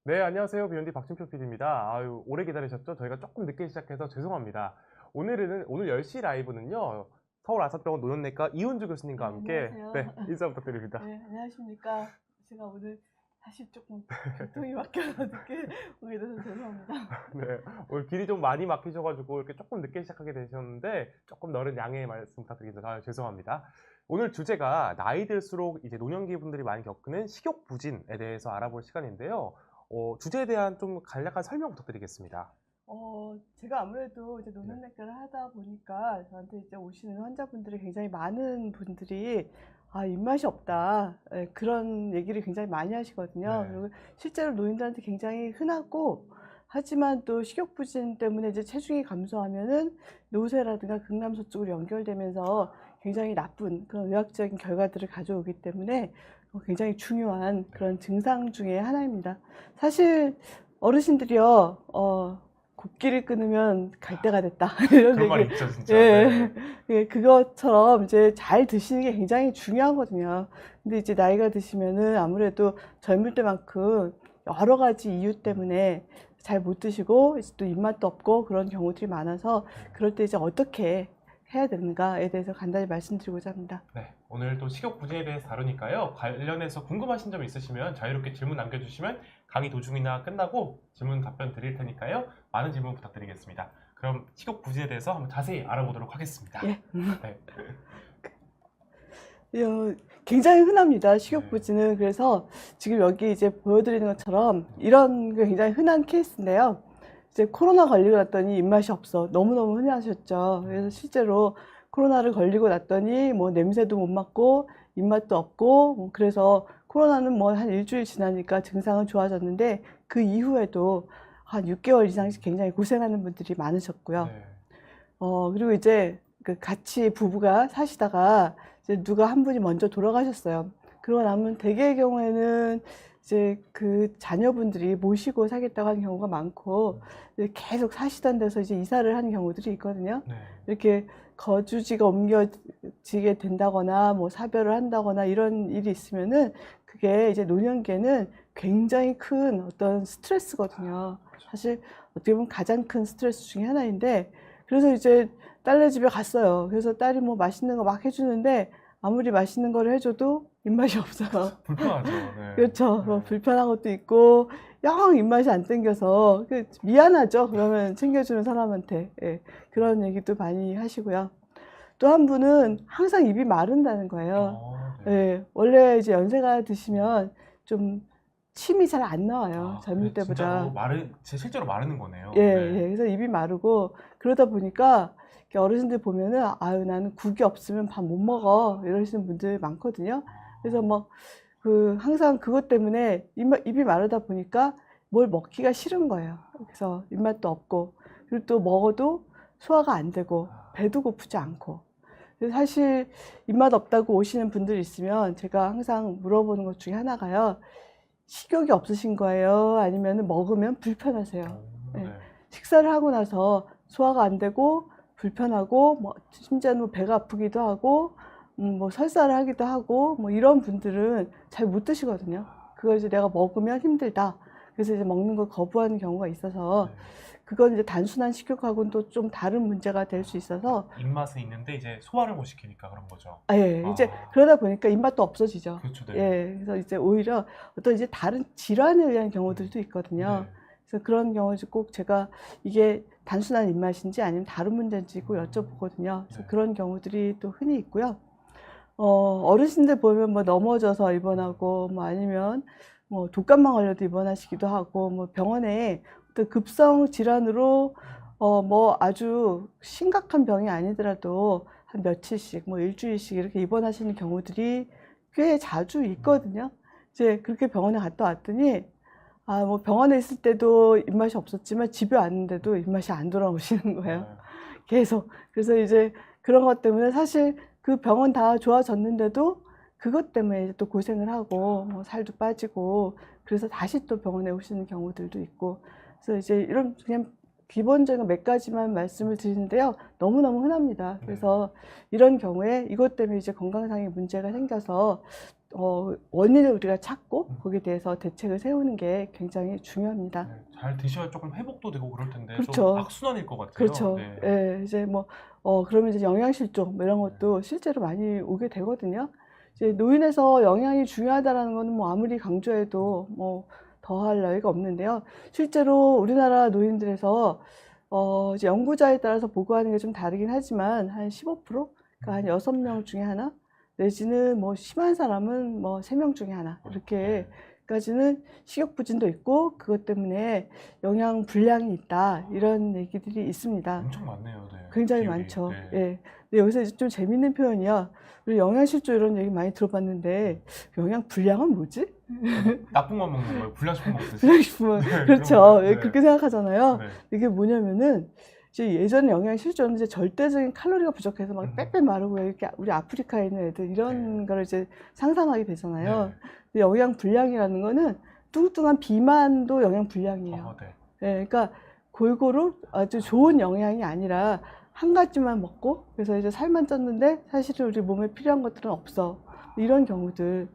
네, 안녕하세요. 비욘디 박진표 PD입니다. 아유, 오래 기다리셨죠? 저희가 조금 늦게 시작해서 죄송합니다. 오늘 10시 라이브는요, 서울 아산병원 노년내과 이훈주 교수님과 네, 함께, 안녕하세요. 네, 인사 부탁드립니다. 네, 안녕하십니까. 제가 오늘 사실 조금 교통이 막혀서 늦게 오게 돼서 죄송합니다. 네, 오늘 길이 좀 많이 막히셔가지고 이렇게 조금 늦게 시작하게 되셨는데, 조금 너른 양해의 말씀 부탁드립니다. 아유, 죄송합니다. 오늘 주제가 나이 들수록 이제 노년기 분들이 많이 겪는 식욕부진에 대해서 알아볼 시간인데요. 주제에 대한 좀 간략한 설명 부탁드리겠습니다. 제가 아무래도 이제 네. 노면내과를 하다 보니까 저한테 이제 오시는 환자분들이 굉장히 많은 분들이 입맛이 없다. 예, 그런 얘기를 굉장히 많이 하시거든요. 네. 그리고 실제로 노인들한테 굉장히 흔하고, 하지만 또 식욕부진 때문에 이제 체중이 감소하면은 노쇠라든가 극남소 쪽으로 연결되면서 굉장히 나쁜 그런 의학적인 결과들을 가져오기 때문에 굉장히 중요한 그런 증상 중에 하나입니다. 사실 어르신들이요, 곡기를 끊으면 갈 때가 됐다. 이런 그런 말이 얘기. 있죠, 진짜. 예. 네. 예, 그것처럼 이제 잘 드시는 게 굉장히 중요하거든요. 근데 이제 나이가 드시면은 아무래도 젊을 때만큼 여러 가지 이유 때문에 잘 못 드시고, 이제 또 입맛도 없고 그런 경우들이 많아서, 그럴 때 이제 어떻게 해야 되는가에 대해서 간단히 말씀드리고자 합니다. 네, 오늘 또 식욕부진에 대해서 다루니까요. 관련해서 궁금하신 점 있으시면 자유롭게 질문 남겨주시면 강의 도중이나 끝나고 질문 답변 드릴 테니까요. 많은 질문 부탁드리겠습니다. 그럼 식욕부진에 대해서 한번 자세히 알아보도록 하겠습니다. 예. 네. 굉장히 흔합니다. 식욕부진은. 그래서 지금 여기 이제 보여드리는 것처럼 이런 게 굉장히 흔한 케이스인데요. 이제 코로나 걸리고 났더니 입맛이 없어. 너무너무 흔하셨죠. 그래서 실제로 코로나를 걸리고 났더니 뭐 냄새도 못 맡고 입맛도 없고, 그래서 코로나는 뭐 한 일주일 지나니까 증상은 좋아졌는데, 그 이후에도 한 6개월 이상씩 굉장히 고생하는 분들이 많으셨고요. 네. 그리고 이제 그 같이 부부가 사시다가 이제 누가 한 분이 먼저 돌아가셨어요. 그러고 나면 대개의 경우에는 이제 그 자녀분들이 모시고 사겠다고 하는 경우가 많고, 이제 계속 사시던 데서 이제 이사를 하는 경우들이 있거든요. 네. 이렇게 거주지가 옮겨지게 된다거나 뭐 사별을 한다거나 이런 일이 있으면은, 그게 이제 노년기에는 굉장히 큰 어떤 스트레스거든요. 사실 어떻게 보면 가장 큰 스트레스 중에 하나인데, 그래서 이제 딸네 집에 갔어요. 그래서 딸이 뭐 맛있는 거 막 해주는데, 아무리 맛있는 거를 해줘도 입맛이 없어요. 불편하죠. 네. 그렇죠. 네. 뭐 불편한 것도 있고, 영 입맛이 안 땡겨서 미안하죠. 그러면 챙겨주는 사람한테. 예, 그런 얘기도 많이 하시고요. 또 한 분은 항상 입이 마른다는 거예요. 네. 예, 원래 이제 연세가 드시면 좀 침이 잘 안 나와요. 젊을 진짜 때보다. 실제로 마르는 거네요. 예, 네. 예. 그래서 입이 마르고, 그러다 보니까 이렇게 어르신들 보면은, 아유, 나는 국이 없으면 밥 못 먹어. 이러시는 분들 많거든요. 그래서 뭐, 항상 그것 때문에 입이 마르다 보니까 뭘 먹기가 싫은 거예요. 그래서 입맛도 없고, 그리고 또 먹어도 소화가 안 되고, 배도 고프지 않고. 그래서 사실 입맛 없다고 오시는 분들 있으면 제가 항상 물어보는 것 중에 하나가요. 식욕이 없으신 거예요? 아니면 먹으면 불편하세요? 네. 예. 식사를 하고 나서 소화가 안 되고 불편하고, 뭐 심지어는 뭐 배가 아프기도 하고, 뭐 설사를 하기도 하고, 뭐 이런 분들은 잘 못 드시거든요. 그걸 이제 내가 먹으면 힘들다. 그래서 이제 먹는 걸 거부하는 경우가 있어서, 네. 그건 이제 단순한 식욕하고는 또 좀 다른 문제가 될 수 있어서. 입맛은 있는데 이제 소화를 못 시키니까 그런 거죠. 예, 이제 그러다 보니까 입맛도 없어지죠. 그렇죠. 네. 예, 그래서 이제 오히려 어떤 이제 다른 질환에 의한 경우들도 있거든요. 네. 그래서 그런 경우에 꼭 제가 이게 단순한 입맛인지 아니면 다른 문제인지 꼭 여쭤보거든요. 그래서 네. 그런 경우들이 또 흔히 있고요. 어르신들 보면 뭐 넘어져서 입원하고, 뭐 아니면 뭐 독감만 걸려도 입원하시기도 하고, 뭐 병원에 어떤 급성 질환으로 뭐 아주 심각한 병이 아니더라도 한 며칠씩, 뭐 일주일씩 이렇게 입원하시는 경우들이 꽤 자주 있거든요. 이제 그렇게 병원에 갔다 왔더니, 뭐 병원에 있을 때도 입맛이 없었지만 집에 왔는데도 입맛이 안 돌아오시는 거예요. 계속. 그래서 이제 그런 것 때문에 사실 그 병원 다 좋아졌는데도 그것 때문에 이제 또 고생을 하고, 뭐 살도 빠지고, 그래서 다시 또 병원에 오시는 경우들도 있고. 그래서 이제 이런 그냥 기본적인 몇 가지만 말씀을 드리는데요. 너무너무 흔합니다. 그래서 이런 경우에 이것 때문에 이제 건강상의 문제가 생겨서 원인을 우리가 찾고 거기에 대해서 대책을 세우는 게 굉장히 중요합니다. 네, 잘 드셔야 조금 회복도 되고 그럴 텐데 그렇죠. 좀 악순환일 것 같아요. 그렇죠. 네. 예, 이제 뭐, 그러면 이제 영양실조 뭐 이런 것도 실제로 많이 오게 되거든요. 이제 노인에서 영양이 중요하다라는 거는 뭐 아무리 강조해도 뭐 더할 나위가 없는데요. 실제로 우리나라 노인들에서 이제 연구자에 따라서 보고하는 게 좀 다르긴 하지만 한 15%? 그러니까 한 6명 중에 하나? 내지는 뭐 심한 사람은 뭐 3명 중에 하나. 이렇게까지는 식욕부진도 있고 그것 때문에 영양 불량이 있다. 이런 얘기들이 있습니다. 엄청 많네요. 네. 굉장히 기억이. 많죠. 네. 예. 근데 여기서 이제 좀 재밌는 표현이야. 우리 영양실조 이런 얘기 많이 들어봤는데 영양 불량은 뭐지? 나쁜 거 먹는 거예요. 불량식품 먹듯이. 불량식품은 네, 그렇죠. 그런 거예요. 예, 네. 그렇게 생각하잖아요. 네. 이게 뭐냐면은 이제 예전에 영양실조는 이제 절대적인 칼로리가 부족해서 막 빼빼 마르고 이렇게 우리 아프리카에 있는 애들 이런 네. 거를 이제 상상하게 되잖아요. 네. 근데 영양 불량이라는 거는 뚱뚱한 비만도 영양 불량이에요. 네. 예, 그러니까 골고루 아주 좋은 영양이 아니라 한 가지만 먹고 그래서 이제 살만 쪘는데 사실은 우리 몸에 필요한 것들은 없어. 이런 경우들.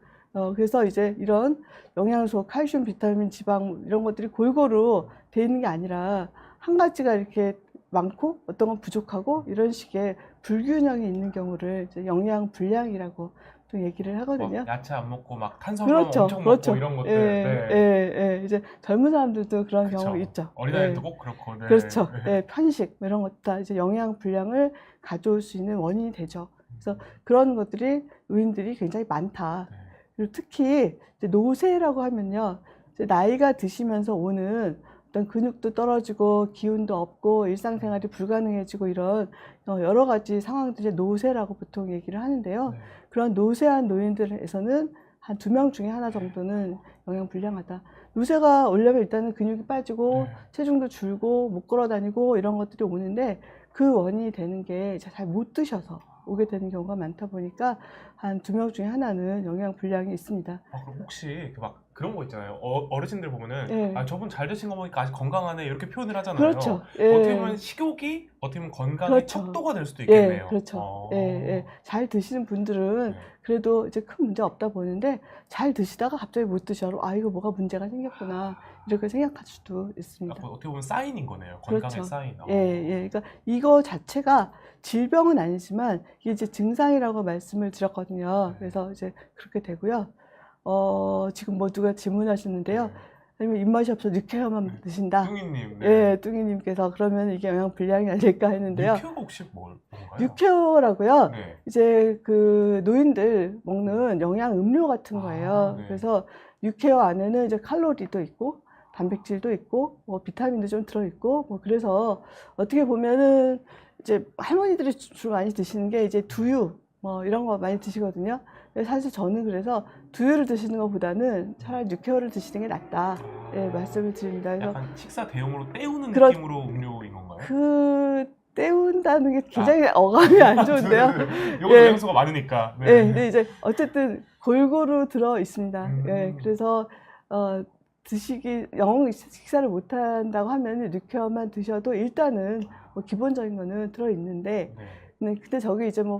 그래서 이제 이런 영양소, 칼슘, 비타민, 지방 이런 것들이 골고루 돼 있는 게 아니라 한 가지가 이렇게 많고 어떤 건 부족하고 이런 식의 불균형이 있는 경우를 이제 영양 불량이라고 또 얘기를 하거든요. 야채 안 먹고 막 탄수화물 그렇죠, 엄청 그렇죠. 먹고 이런 것들. 예, 네. 예. 이제 젊은 사람들도 그런 그쵸. 경우 있죠. 어린아이들도 예. 꼭 그렇고. 네. 그렇죠. 예, 편식 뭐 이런 것도 다 이제 영양 불량을 가져올 수 있는 원인이 되죠. 그래서 그런 것들이 노인들이 굉장히 많다. 네. 그리고 특히 이제 노쇠라고 하면요, 이제 나이가 드시면서 오는 어떤 근육도 떨어지고 기운도 없고 일상생활이 불가능해지고 이런 여러 가지 상황들이 노쇠라고 보통 얘기를 하는데요. 네. 그런 노쇠한 노인들에서는 한 2명 중에 하나 정도는 영양 불량하다. 노쇠가 오려면 일단은 근육이 빠지고 네. 체중도 줄고 못 걸어 다니고 이런 것들이 오는데 그 원인이 되는 게 잘 못 드셔서 오게 되는 경우가 많다 보니까 한 2명 중에 하나는 영양 불량이 있습니다. 그럼 혹시 막 그런 거 있잖아요. 어르신들 보면은 예. 저분 잘 드신 거 보니까 아직 건강하네 이렇게 표현을 하잖아요. 그렇죠. 어떻게 예. 보면 식욕이 어떻게 보면 건강의 그렇죠. 척도가 될 수도 예, 있겠네요. 그렇죠. 예. 잘 드시는 분들은 네. 그래도 이제 큰 문제 없다 보는데 잘 드시다가 갑자기 못 드셔서 이거 뭐가 문제가 생겼구나 이렇게 생각할 수도 있습니다. 어떻게 보면 사인인 거네요. 건강의 그렇죠. 사인. 예. 그러니까 이거 자체가 질병은 아니지만 이게 이제 증상이라고 말씀을 드렸거든요. 네. 그래서 이제 그렇게 되고요. 지금 뭐 누가 질문하셨는데요. 네. 아니면 입맛이 없어 육회만 드신다. 뚱이님. 예, 뚱이님께서 그러면 이게 영양 불량이 아닐까 했는데요. 육회가 혹시 뭔가요? 육회라고요. 네. 이제 그 노인들 먹는 영양 음료 같은 거예요. 네. 그래서 육회어 안에는 이제 칼로리도 있고 단백질도 있고 뭐 비타민도 좀 들어 있고 뭐 그래서 어떻게 보면은 이제 할머니들이 주로 많이 드시는 게 이제 두유 뭐 이런 거 많이 드시거든요. 근데 사실 저는 그래서 두유를 드시는 것보다는 차라리 육회어를 드시는 게 낫다. 예, 말씀을 드립니다. 그래서 약간 식사 대용으로 때우는 그렇- 느낌으로 음료인 건가요? 그 때운다는 게 굉장히 어감이 안 좋은데요. 이거 예. 영양소가 많으니까. 네. 네, 근데 이제 어쨌든 골고루 들어 있습니다. 예, 그래서 영 식사를 못 한다고 하면 육회만 드셔도 일단은 뭐 기본적인 거는 들어 있는데, 네. 근데 저기 이제 뭐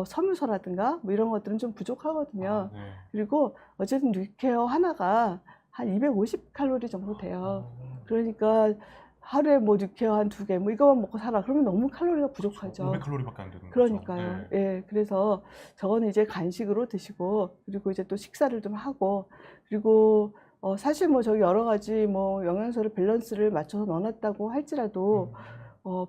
섬유소라든가 뭐 이런 것들은 좀 부족하거든요. 네. 그리고 어쨌든 육회어 하나가 한 250칼로리 정도 돼요. 그러니까 하루에 뭐 육회어 한 2개 뭐 이거만 먹고 살아 그러면 너무 칼로리가 부족하죠. 500칼로리밖에 안 되는 거죠. 그러니까요. 네. 예, 그래서 저거는 이제 간식으로 드시고 그리고 이제 또 식사를 좀 하고 그리고 사실 뭐 저기 여러 가지 뭐 영양소를 밸런스를 맞춰서 넣어놨다고 할지라도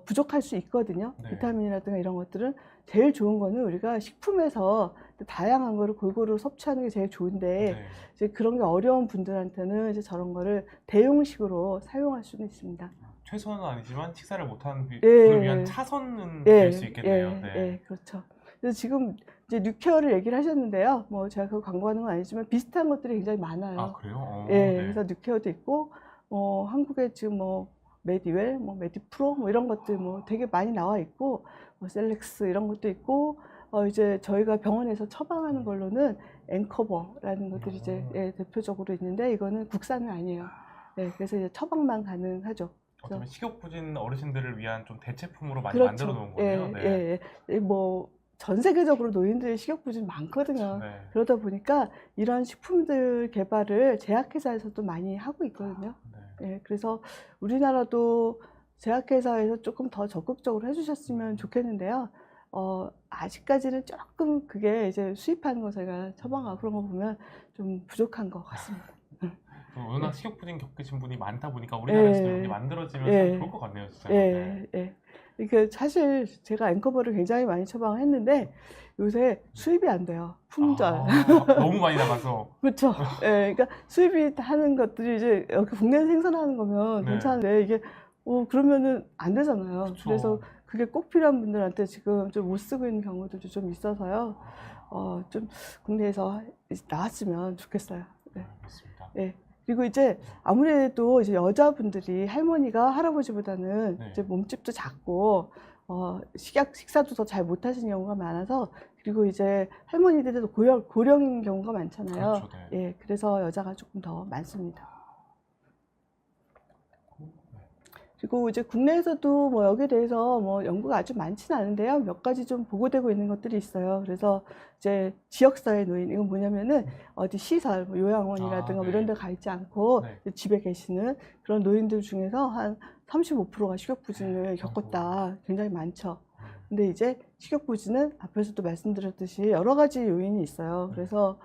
부족할 수 있거든요. 네. 비타민이라든가 이런 것들은 제일 좋은 거는 우리가 식품에서 다양한 거를 골고루 섭취하는 게 제일 좋은데 네. 이제 그런 게 어려운 분들한테는 이제 저런 거를 대용식으로 사용할 수는 있습니다. 최소한은 아니지만 식사를 못하는 예. 분을 위한 차선은 될 수 있겠네요. 네. 그렇죠. 그래서 지금 이제 뉴케어를 얘기를 하셨는데요. 뭐 제가 그거 광고하는 건 아니지만 비슷한 것들이 굉장히 많아요. 아, 그래요? 예, 네. 그래서 뉴케어도 있고, 한국에 지금 뭐 메디웰, 뭐 메디프로, 뭐 이런 것들 뭐 되게 많이 나와 있고, 뭐 셀렉스 이런 것도 있고, 이제 저희가 병원에서 처방하는 걸로는 앵커버라는 것들이 이제 대표적으로 있는데 이거는 국산은 아니에요. 예, 그래서 이제 처방만 가능하죠. 어쩌면 식욕 부진 어르신들을 위한 좀 대체품으로 많이 그렇죠. 만들어 놓은 거네요. 네. 뭐 전 세계적으로 노인들의 식욕부진 많거든요. 네. 그러다 보니까 이런 식품들 개발을 제약회사에서도 많이 하고 있거든요. 네. 예, 그래서 우리나라도 제약회사에서 조금 더 적극적으로 해주셨으면 좋겠는데요. 아직까지는 조금 그게 이제 수입하는 거 제가 처방하고 그런 거 보면 좀 부족한 것 같습니다. 워낙 식욕부진 겪으신 분이 많다 보니까 우리나라에서도 예. 이렇게 만들어지면 예. 참 좋을 것 같네요, 진짜. 네. 예, 예. 이게 사실 제가 앵커버를 굉장히 많이 처방했는데 요새 수입이 안 돼요. 품절. 너무 많이 나가서. 그렇죠. 예, 그러니까 수입이 하는 것들이 이제 여기 국내에서 생산하는 거면 네. 괜찮은데 이게 그러면은 안 되잖아요. 그쵸. 그래서 그게 꼭 필요한 분들한테 지금 좀 못 쓰고 있는 경우들도 좀 있어서요. 좀 국내에서 나왔으면 좋겠어요. 네. 알겠습니다. 네. 그리고 이제 아무래도 이제 여자분들이 할머니가 할아버지보다는 네. 이제 몸집도 작고 식사도 더 잘 못하시는 경우가 많아서 그리고 이제 할머니들도 고령인 경우가 많잖아요. 그렇죠, 네. 예, 그래서 여자가 조금 더 많습니다. 그리고 이제 국내에서도 뭐 여기에 대해서 뭐 연구가 아주 많지는 않은데요. 몇 가지 좀 보고되고 있는 것들이 있어요. 그래서 이제 지역사회 노인, 이건 뭐냐면은 어디 시설, 뭐 요양원이라든가 뭐 네. 이런 데 가 있지 않고 네. 집에 계시는 그런 노인들 중에서 한 35%가 식욕부진을 겪었다. 굉장히 많죠. 근데 이제 식욕부진은 앞에서도 말씀드렸듯이 여러 가지 요인이 있어요. 그래서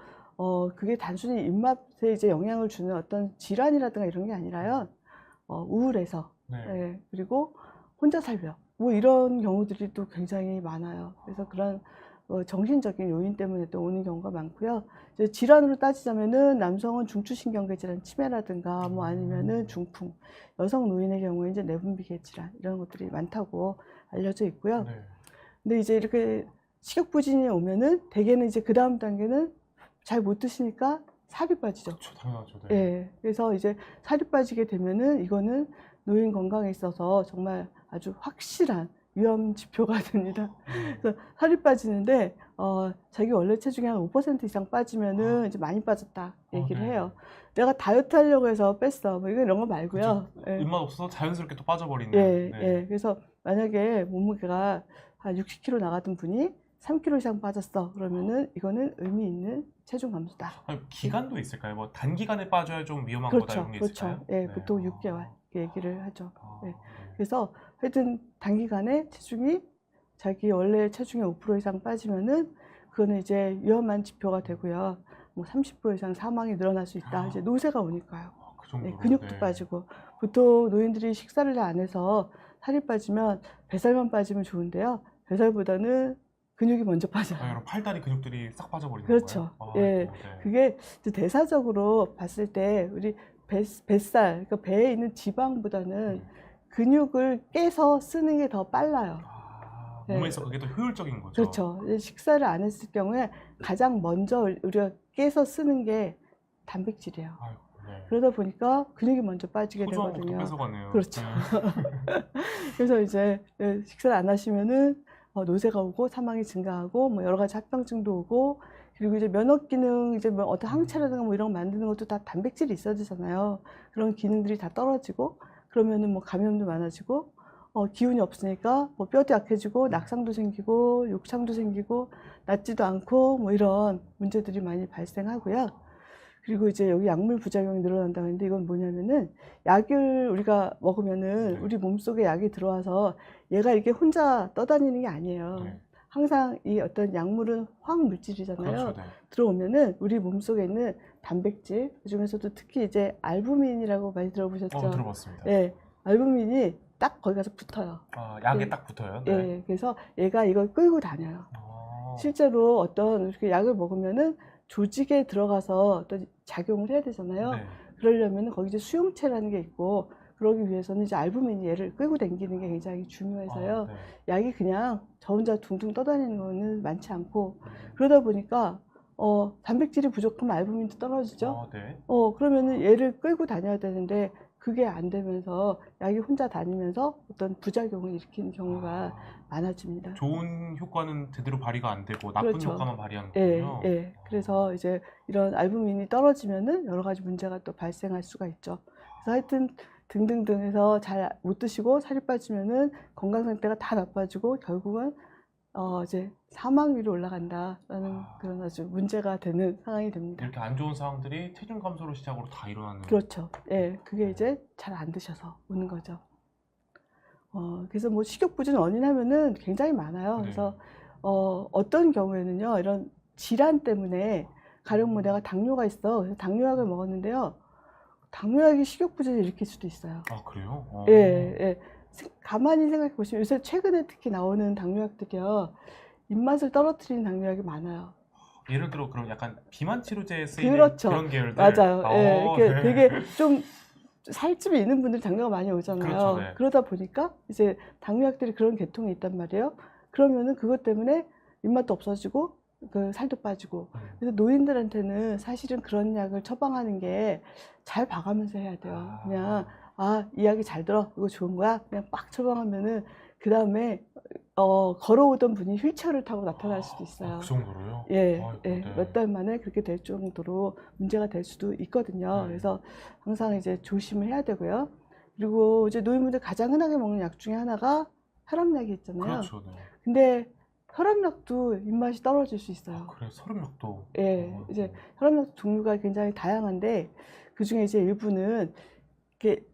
그게 단순히 입맛에 이제 영향을 주는 어떤 질환이라든가 이런 게 아니라요. 우울해서 네. 네, 그리고 혼자 살며 뭐 이런 경우들이 또 굉장히 많아요. 그래서 그런 정신적인 요인 때문에 또 오는 경우가 많고요. 이제 질환으로 따지자면은 남성은 중추신경계 질환 치매라든가 뭐 아니면은 중풍, 여성 노인의 경우에 이제 내분비계 질환 이런 것들이 많다고 알려져 있고요. 네. 근데 이제 이렇게 식욕부진이 오면은 대개는 이제 그 다음 단계는 잘 못 드시니까 살이 빠지죠. 그렇죠, 당연하죠. 네. 예, 그래서 이제 살이 빠지게 되면은 이거는 노인 건강에 있어서 정말 아주 확실한 위험 지표가 됩니다. 그래서 살이 빠지는데 자기 원래 체중이 한 5% 이상 빠지면은 이제 많이 빠졌다 얘기를 네. 해요. 내가 다이어트 하려고 해서 뺐어. 뭐 이런 거 말고요. 그쵸. 예. 입맛 없어서 자연스럽게 또 빠져버리는. 예, 네. 예. 그래서 만약에 몸무게가 한 60kg 나가던 분이 3kg 이상 빠졌어. 그러면은 이거는 의미 있는 체중 감소다. 아니, 기간도 있을까요? 뭐 단기간에 빠져야 좀 위험한 거다 그렇죠, 이런 게 그렇죠. 있을까요? 예, 네. 보통 6개월 얘기를 하죠. 예. 네. 그래서 하여튼 단기간에 체중이 자기 원래 체중의 5% 이상 빠지면은 그거는 이제 위험한 지표가 되고요. 뭐 30% 이상 사망이 늘어날 수 있다. 이제 노쇠가 오니까요. 그 정도로. 네, 근육도 네. 빠지고 보통 노인들이 식사를 잘 안 해서 살이 빠지면 뱃살만 빠지면 좋은데요. 뱃살보다는 근육이 먼저 빠져요. 여러분 팔다리 근육들이 싹 빠져버리는 그렇죠. 거예요? 예, 아이고, 네. 그게 이제 대사적으로 봤을 때 우리 뱃살, 그러니까 배에 있는 지방보다는 근육을 깨서 쓰는 게 더 빨라요. 네. 몸에서 그게 더 효율적인 거죠. 그렇죠. 이제 식사를 안 했을 경우에 가장 먼저 우리가 깨서 쓰는 게 단백질이에요. 아이고, 네. 그러다 보니까 근육이 먼저 빠지게 소중한 것도 되거든요. 뺏어가네요. 그렇죠. 네. 그래서 이제 식사를 안 하시면은 노쇠가 오고 사망이 증가하고 뭐 여러 가지 합병증도 오고 그리고 이제 면역 기능 이제 뭐 어떤 항체라든가 뭐 이런 거 만드는 것도 다 단백질이 있어야 되잖아요. 그런 기능들이 다 떨어지고 그러면은 뭐 감염도 많아지고 기운이 없으니까 뭐 뼈도 약해지고 낙상도 생기고 욕창도 생기고 낫지도 않고 뭐 이런 문제들이 많이 발생하고요. 그리고 이제 여기 약물 부작용이 늘어난다고 했는데 이건 뭐냐면은 약을 우리가 먹으면은 네. 우리 몸속에 약이 들어와서 얘가 이게 혼자 떠다니는 게 아니에요. 네. 항상 이 어떤 약물은 화학 물질이잖아요. 그렇죠. 네. 들어오면은 우리 몸속에 있는 단백질, 그중에서도 특히 이제 알부민이라고 많이 들어보셨죠? 들어봤습니다. 예, 알부민이 딱 거기 가서 붙어요. 약에 예. 딱 붙어요. 네. 예, 그래서 얘가 이걸 끌고 다녀요. 실제로 어떤 이렇게 약을 먹으면은 조직에 들어가서 어떤 작용을 해야 되잖아요. 네. 그러려면 거기 이제 수용체라는 게 있고 그러기 위해서는 이제 알부민이 얘를 끌고 다니는 게 굉장히 중요해서요. 네. 약이 그냥 저 혼자 둥둥 떠다니는 거는 많지 않고 그러다 보니까 단백질이 부족하면 알부민도 떨어지죠. 네. 그러면은 얘를 끌고 다녀야 되는데 그게 안 되면서 약이 혼자 다니면서 어떤 부작용을 일으키는 경우가 많아집니다. 좋은 효과는 제대로 발휘가 안 되고 나쁜 그렇죠. 효과만 발휘하는 예, 거군요. 예. 그래서 이제 이런 알부민이 떨어지면은 여러 가지 문제가 또 발생할 수가 있죠. 그래서 하여튼 등등등 해서 잘 못 드시고 살이 빠지면은 건강 상태가 다 나빠지고 결국은 이제 사망 위로 올라간다라는 아. 그런 아주 문제가 되는 상황이 됩니다. 이렇게 안 좋은 상황들이 체중 감소를 시작으로 다 일어나는. 그렇죠. 예, 그게 이제 잘 안 드셔서 오는 거죠. 그래서 뭐 식욕부진 원인 하면은 굉장히 많아요. 네. 그래서 어떤 경우에는요, 이런 질환 때문에 가령 뭐 내가 당뇨가 있어. 그래서 당뇨약을 먹었는데요. 당뇨약이 식욕부진을 일으킬 수도 있어요. 아, 그래요? 예, 예. 가만히 생각해 보시면 요새 최근에 특히 나오는 당뇨약들이요. 입맛을 떨어뜨리는 당뇨약이 많아요. 예를 들어 그런 약간 비만 치료제에 쓰이는 그렇죠. 그런 계열들. 맞아요. 예, 이렇게 네. 되게 좀 살집이 있는 분들 당뇨가 많이 오잖아요. 그렇죠, 네. 그러다 보니까 이제 당뇨약들이 그런 계통이 있단 말이에요. 그러면은 그것 때문에 입맛도 없어지고 그 살도 빠지고. 그래서 노인들한테는 사실은 그런 약을 처방하는 게 잘 봐가면서 해야 돼요. 그냥 이 약이 잘 들어, 이거 좋은 거야, 그냥 빡 처방하면은 그 다음에 걸어오던 분이 휠체어를 타고 나타날 수도 있어요. 그 정도로요? 예, 아이고, 예, 네. 몇 달 만에 그렇게 될 정도로 문제가 될 수도 있거든요. 네. 그래서 항상 이제 조심을 해야 되고요. 그리고 이제 노인분들 가장 흔하게 먹는 약 중에 하나가 혈압약이 있잖아요. 그렇죠, 네. 근데 혈압약도 입맛이 떨어질 수 있어요. 그래, 서른약도. 예, 이제 혈압약 종류가 굉장히 다양한데 그 중에 이제 일부는 이렇게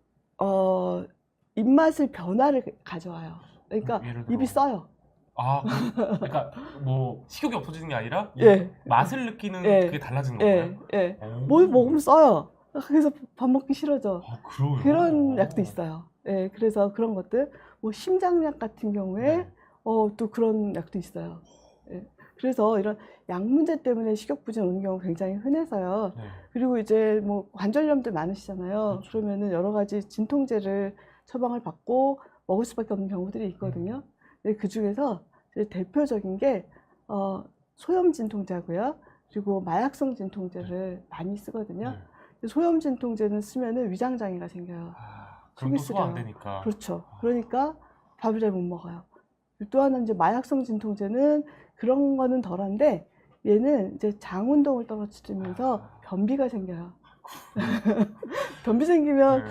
입맛을 변화를 가져와요. 그러니까 예를 들어. 입이 써요. 그러니까 뭐 식욕이 없어지는 게 아니라 예, 맛을 느끼는 예, 그게 달라지는 예, 건가요? 예. 오. 뭘 먹으면 써요. 그래서 밥 먹기 싫어져. 그래요? 그런 약도 있어요. 예, 그래서 그런 것들, 뭐 심장약 같은 경우에 네. 또 그런 약도 있어요. 예. 그래서 이런 약 문제 때문에 식욕부진 오는 경우 굉장히 흔해서요. 네. 그리고 이제 뭐 관절염들 많으시잖아요. 그렇죠. 그러면은 여러 가지 진통제를 처방을 받고 먹을 수밖에 없는 경우들이 있거든요. 근데 그 중에서 이제 대표적인 게 소염 진통제고요. 그리고 마약성 진통제를 많이 쓰거든요. 네. 소염 진통제는 쓰면은 위장 장애가 생겨요. 그럼 또 소화 안 쓰려요. 되니까. 그렇죠. 그러니까 밥을 잘 못 먹어요. 또 하나 이제 마약성 진통제는 그런 거는 덜한데 얘는 이제 장 운동을 떨어뜨리면서 변비가 생겨요. 변비 생기면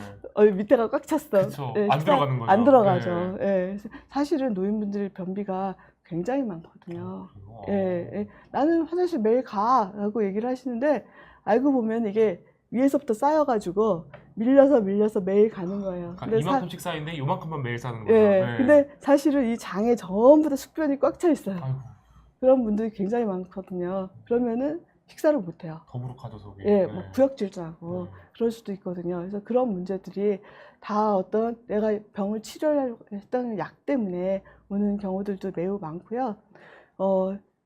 밑에가 꽉 찼어. 그쵸. 예, 안 들어가는 거죠. 안 들어가죠. 예. 사실은 노인분들 변비가 굉장히 많거든요. 예. 나는 화장실 매일 가라고 얘기를 하시는데 알고 보면 이게 위에서부터 쌓여가지고 밀려서 매일 가는 거예요. 그러니까 이만큼씩 쌓이는데 요만큼만 매일 싸는 거죠. 예. 근데 사실은 이 장에 전부 다 숙변이 꽉 차 있어요. 아이고, 그런 분들이 굉장히 많거든요. 그러면은 식사를 못 해요. 더부룩하죠, 속이. 예, 뭐 구역질도 하고 그럴 수도 있거든요. 그래서 그런 문제들이 다 어떤 내가 병을 치료했던 약 때문에 오는 경우들도 매우 많고요.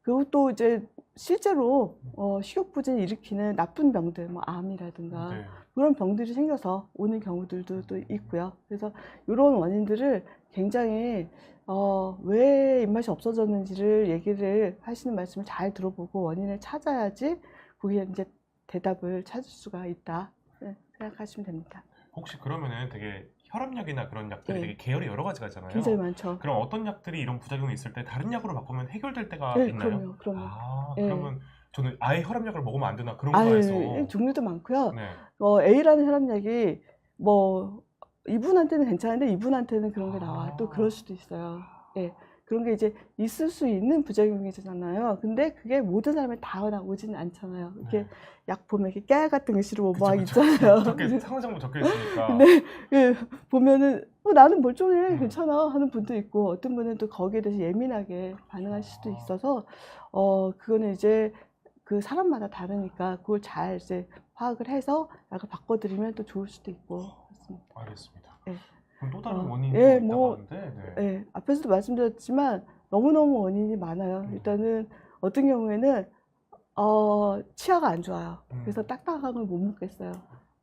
그리고 또 이제 실제로 식욕부진을 일으키는 나쁜 병들, 뭐 암이라든가 네. 그런 병들이 생겨서 오는 경우들도 또 있고요. 그래서 이런 원인들을 굉장히 왜 입맛이 없어졌는지를 얘기를 하시는 말씀을 잘 들어보고 원인을 찾아야지 거기에 이제 대답을 찾을 수가 있다 생각하시면 됩니다. 혹시 그러면은 되게 혈압약이나 그런 약들이 예. 되게 계열이 여러 가지가 있잖아요. 굉장히 많죠. 그럼 어떤 약들이 이런 부작용이 있을 때 다른 약으로 바꾸면 해결될 때가 네, 있나요? 그럼요. 예. 그러면 저는 아예 혈압약을 먹으면 안 되나 그런 거 해서. 종류도 많고요. 네. A라는 혈압약이 뭐 이분한테는 괜찮은데 이분한테는 그런 게 나와. 또 그럴 수도 있어요. 예. 그런 게 이제 있을 수 있는 부작용이잖아요. 근데 그게 모든 사람에 다 오지는 않잖아요. 이렇게 네. 약 보면 이렇게 깨알 같은 거 싫어 그쵸, 막 그쵸. 있잖아요. 상호작용 적혀 있으니까. 근데 보면은 나는 멀쩡해, 음. 괜찮아 하는 분도 있고 어떤 분은 또 거기에 대해서 예민하게 반응하실 수도 있어서 그거는 이제 그 사람마다 다르니까 그걸 잘 이제 파악을 해서 약을 바꿔드리면 또 좋을 수도 있고 그렇습니다. 알겠습니다. 예. 그럼 또 다른 원인이 예, 있다고 뭐, 하는데. 예, 앞에서도 말씀드렸지만 너무너무 원인이 많아요. 일단은 어떤 경우에는 치아가 안 좋아요. 그래서 딱딱한 걸 못 먹겠어요.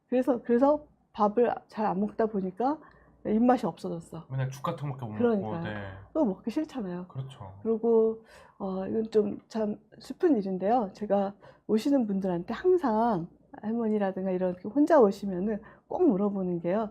그래서 밥을 잘 안 먹다 보니까 입맛이 없어졌어. 맨날 죽 같은 거밖에 못 그러니까요. 먹고. 네. 또 먹기 싫잖아요. 그렇죠. 그리고 이건 좀 참 슬픈 일인데요. 제가 오시는 분들한테 항상 할머니라든가 이런 혼자 오시면은 꼭 물어보는 게요.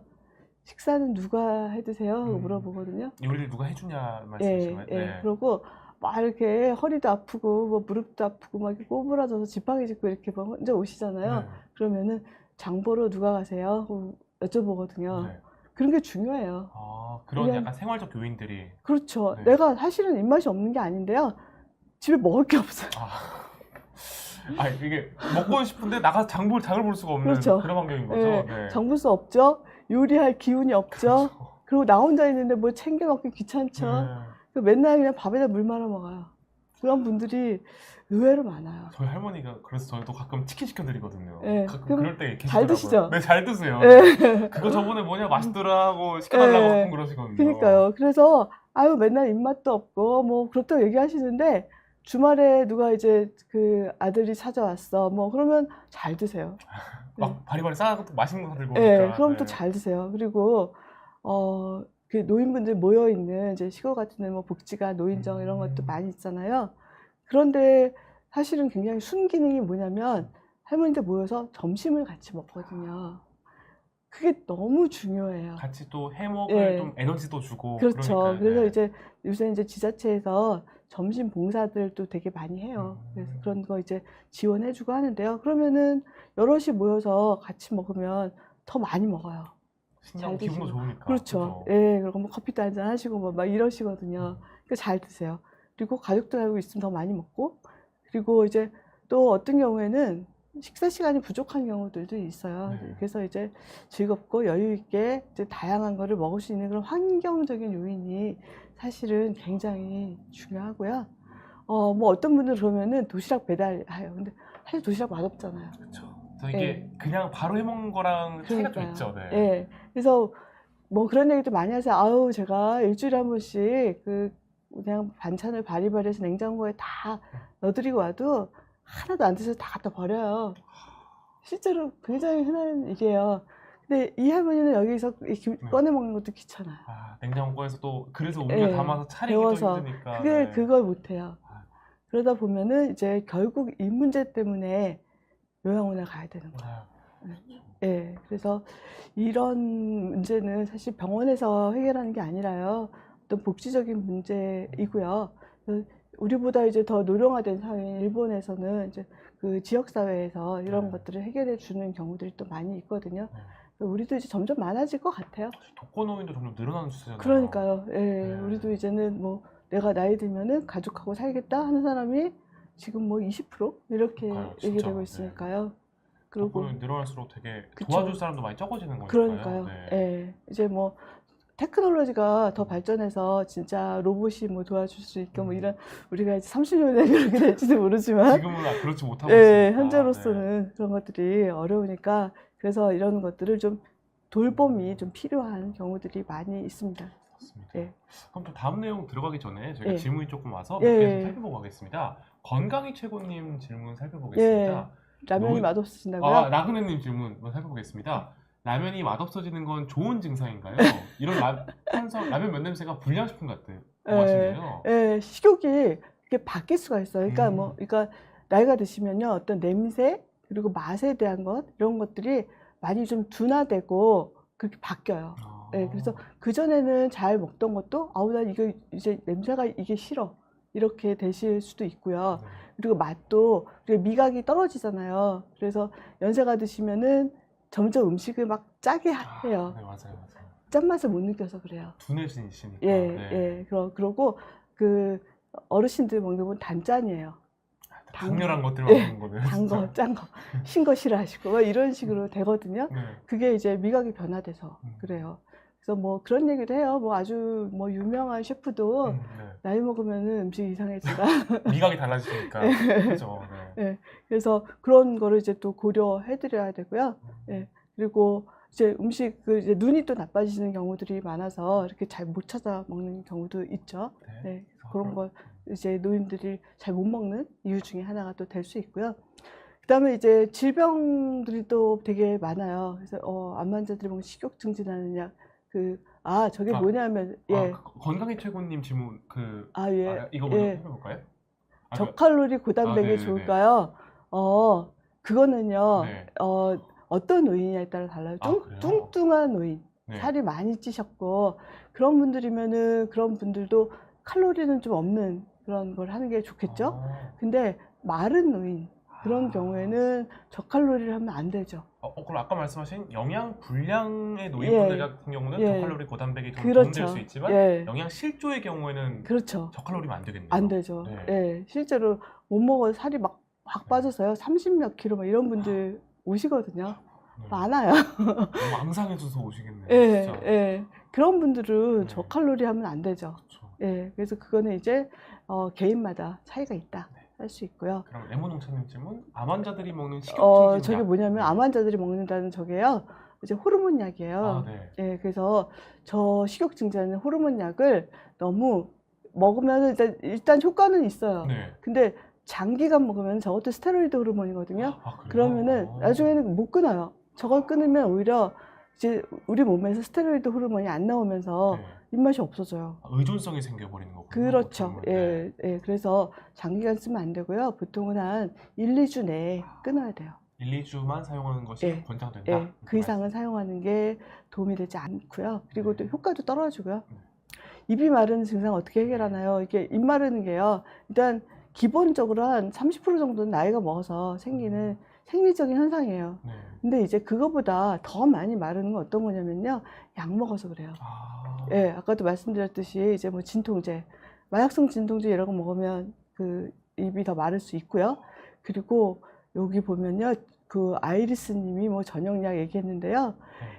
식사는 누가 해 드세요? 하고 물어보거든요. 요리를 누가 해주냐 예, 말씀이신가요? 예. 네. 그러고 막 이렇게 허리도 아프고 뭐 무릎도 아프고 막 이렇게 꼬부라져서 지팡이 짚고 이렇게 막 혼자 오시잖아요. 네. 그러면은 장 보러 누가 가세요? 하고 여쭤보거든요. 네. 그런 게 중요해요. 그런 그냥- 약간 생활적 요인들이. 그렇죠. 네. 내가 사실은 입맛이 없는 게 아닌데요. 집에 먹을 게 없어요. 이게 먹고 싶은데 나가서 장을 볼 수가 없는 그렇죠. 그런 환경인 거죠. 예, 네. 장볼 수 없죠. 요리할 기운이 없죠. 그렇죠. 그리고 나 혼자 있는데 뭐 챙겨 먹기 귀찮죠. 네. 그래서 맨날 그냥 밥에다 물 말아 먹어요. 그런 분들이 의외로 많아요. 저희 할머니가 그래서 저희도 가끔 치킨 시켜드리거든요. 네, 가끔 그럼 그럴 때 잘 계시더라고요. 드시죠? 네, 잘 드세요. 예. 그거 저번에 뭐냐 맛있더라 하고 시켜달라고 네. 가끔 그러시거든요. 그러니까요. 그래서 아유 맨날 입맛도 없고 뭐 그렇다고 얘기하시는데 주말에 누가 이제 그 아들이 찾아왔어. 뭐 그러면 잘 드세요. 막 바리바리 싸고 맛있는 거 들고 예, 오니까. 그럼 네. 또 잘 드세요. 그리고 그 노인분들 모여 있는 이제 시골 같은 데 뭐 복지관, 노인정 이런 것도 많이 있잖아요. 그런데 사실은 굉장히 순기능이 뭐냐면 할머니들 모여서 점심을 같이 먹거든요. 그게 너무 중요해요. 같이 또 해먹을 예. 좀 에너지도 주고. 그렇죠. 그러니까요. 그래서 네. 이제 요새 이제 지자체에서 점심 봉사들도 되게 많이 해요. 그래서 그런 거 이제 지원해주고 하는데요. 그러면은 여럿이 모여서 같이 먹으면 더 많이 먹어요. 신나고 잘 기분도 드시고. 좋으니까. 그렇죠. 그죠? 예, 그리고 뭐 커피도 한잔 하시고 뭐 막 이러시거든요. 그러니까 잘 드세요. 그리고 가족들하고 있으면 더 많이 먹고, 그리고 이제 또 어떤 경우에는 식사 시간이 부족한 경우들도 있어요. 네. 그래서 이제 즐겁고 여유 있게 이제 다양한 거를 먹을 수 있는 그런 환경적인 요인이 사실은 굉장히 중요하고요. 뭐 어떤 분들은 그러면은 도시락 배달해요. 근데 사실 도시락 맛없잖아요. 그렇죠. 그래서 이게 예. 그냥 바로 해먹는 거랑 차이가 좀 있죠. 네. 예. 그래서 뭐 그런 얘기도 많이 하세요. 아우, 제가 일주일에 한 번씩 그냥 반찬을 바리바리해서 냉장고에 다 넣어드리고 와도 하나도 안 드셔서 다 갖다 버려요. 실제로 굉장히 흔한 일이에요. 근데 이 할머니는 여기서 꺼내 먹는 것도 귀찮아요. 냉장고에서 또 그래서 우리가 예, 담아서 차리기도 데워서. 힘드니까. 그게 네. 그걸 못해요. 그러다 보면은 이제 결국 이 문제 때문에 요양원에 가야 되는 거예요. 예, 그래서 이런 문제는 사실 병원에서 해결하는 게 아니라요. 어떤 복지적인 문제이고요. 우리보다 이제 더 노령화된 사회인 일본에서는 이제 그 지역 사회에서 이런 것들을 해결해 주는 경우들이 또 많이 있거든요. 우리도 이제 점점 많아질 것 같아요. 독거노인도 점점 늘어나는 추세잖아요. 그러니까요. 예, 우리도 이제는 뭐 내가 나이 들면은 가족하고 살겠다 하는 사람이 지금 뭐 20% 이렇게 그러니까요, 진짜. 얘기되고 있으니까요. 그리고 독거노인 늘어날수록 되게 그쵸. 도와줄 사람도 많이 적어지는 거니까요. 그러니까요. 네. 예, 이제 뭐 테크놀로지가 더 발전해서 진짜 로봇이 뭐 도와줄 수 있게 뭐 이런, 우리가 이제 30년 후에 그렇게 될지도 모르지만 지금은 그렇지 못하고 예, 있으니까. 현재로서는 네. 그런 것들이 어려우니까, 그래서 이런 것들을 좀 돌봄이 좀 필요한 경우들이 많이 있습니다. 맞습니다. 예. 그럼 또 다음 내용 들어가기 전에 저희가 예. 질문이 조금 와서 예, 몇 개 예. 살펴보고 가겠습니다. 건강이 최고님 질문 살펴보겠습니다. 라면이 노인- 맛없으신다고요? 나그네님 질문 한번 살펴보겠습니다. 라면이 맛없어지는 건 좋은 증상인가요? 이런 라면 면 냄새가 불량식품 같다고 하시네요. 예, 식욕이 이렇게 바뀔 수가 있어요. 그러니까 그러니까 나이가 드시면요, 어떤 냄새 그리고 맛에 대한 것, 이런 것들이 많이 좀 둔화되고 그렇게 바뀌어요. 예, 그래서 그 전에는 잘 먹던 것도 난 이거 이제 냄새가 이게 싫어, 이렇게 되실 수도 있고요. 그리고 맛도, 그리고 미각이 떨어지잖아요. 그래서 연세가 드시면은 점점 음식을 막 짜게 해요. 네, 맞아요. 짠맛을 못 느껴서 그래요. 둔해지시니까. 예, 네. 예. 그러고 그 어르신들 먹는 건 단짠이에요. 강렬한 것들만 예, 먹는 거네요. 단 거, 진짜. 짠 거, 신 거 싫어하시고 막 이런 식으로 되거든요. 네. 그게 이제 미각이 변화돼서 그래요. 그래서 뭐 그런 얘기도 해요. 뭐 아주 뭐 유명한 셰프도 네. 나이 먹으면은 음식이 이상해진다. 미각이 달라지니까. 그죠. 네. 예, 그래서 그런 거를 이제 또 고려해드려야 되고요. 예, 그리고 이제 음식 이제 눈이 또 나빠지는 경우들이 많아서 이렇게 잘 못 찾아 먹는 경우도 있죠. 네, 그런 걸 이제 노인들이 잘 못 먹는 이유 중에 하나가 또 될 수 있고요. 그다음에 이제 질병들이 또 되게 많아요. 그래서 암 환자들이 보면 식욕 증진하는 약, 저게 뭐냐면 건강이 최고님 질문 이거 먼저 예. 해볼까요? 저칼로리 고단백이 네네네. 좋을까요? 그거는요. 네. 어떤 노인이냐에 따라 달라요. 그래요? 뚱뚱한 노인, 네. 살이 많이 찌셨고 그런 분들이면은 그런 분들도 칼로리는 좀 없는 그런 걸 하는 게 좋겠죠. 근데 마른 노인, 그런 경우에는 저칼로리를 하면 안 되죠. 그럼 아까 말씀하신 영양 불량의 노인 예. 분들 같은 경우는 예. 저칼로리 고단백이 좀 그렇죠. 도움될 수 있지만 예. 영양 실조의 경우에는 그렇죠. 저칼로리면 안 되겠네요. 안 되죠. 네. 예. 실제로 못 먹어서 살이 막 빠져서요. 30몇 킬로 막 이런 분들 오시거든요. 네. 많아요. 너무 앙상해져서 오시겠네요. 예, 진짜. 예. 그런 분들은 네. 저칼로리 하면 안 되죠. 그렇죠. 예. 그래서 그거는 이제 개인마다 차이가 있다 네. 할 수 있고요. 그럼 레모농차님 질문, 암 환자들이 먹는 식욕증진 저게 약. 뭐냐면 네. 암 환자들이 먹는다는 저게요. 이제 호르몬 약이에요. 아, 네. 예, 그래서 저 식욕 증진하는 호르몬 약을 너무 먹으면 일단 효과는 있어요. 네. 근데 장기간 먹으면 저것도 스테로이드 호르몬이거든요. 아, 그래요? 그러면은 나중에는 못 끊어요. 저걸 끊으면 오히려 이제 우리 몸에서 스테로이드 호르몬이 안 나오면서 네. 입맛이 없어져요. 의존성이 생겨버리는 거군요. 그렇죠. 보통은. 예, 예. 그래서 장기간 쓰면 안 되고요. 보통은 한 1, 2주 내에 끊어야 돼요. 1, 2주만 사용하는 것이 예. 권장된다. 예, 그 이상은 사용하는 게 도움이 되지 않고요. 그리고 또 효과도 떨어지고요. 네. 입이 마르는 증상 어떻게 해결하나요? 이게 입 마르는 게요. 일단 기본적으로 한 30% 정도는 나이가 먹어서 생기는 생리적인 현상이에요. 네. 근데 이제 그거보다 더 많이 마르는 건 어떤 거냐면요. 약 먹어서 그래요. 아, 예, 아까도 말씀드렸듯이 이제 뭐 진통제, 마약성 진통제 이런 거 먹으면 그 입이 더 마를 수 있고요. 그리고 여기 보면요. 그 아이리스 님이 뭐 저녁약 얘기했는데요.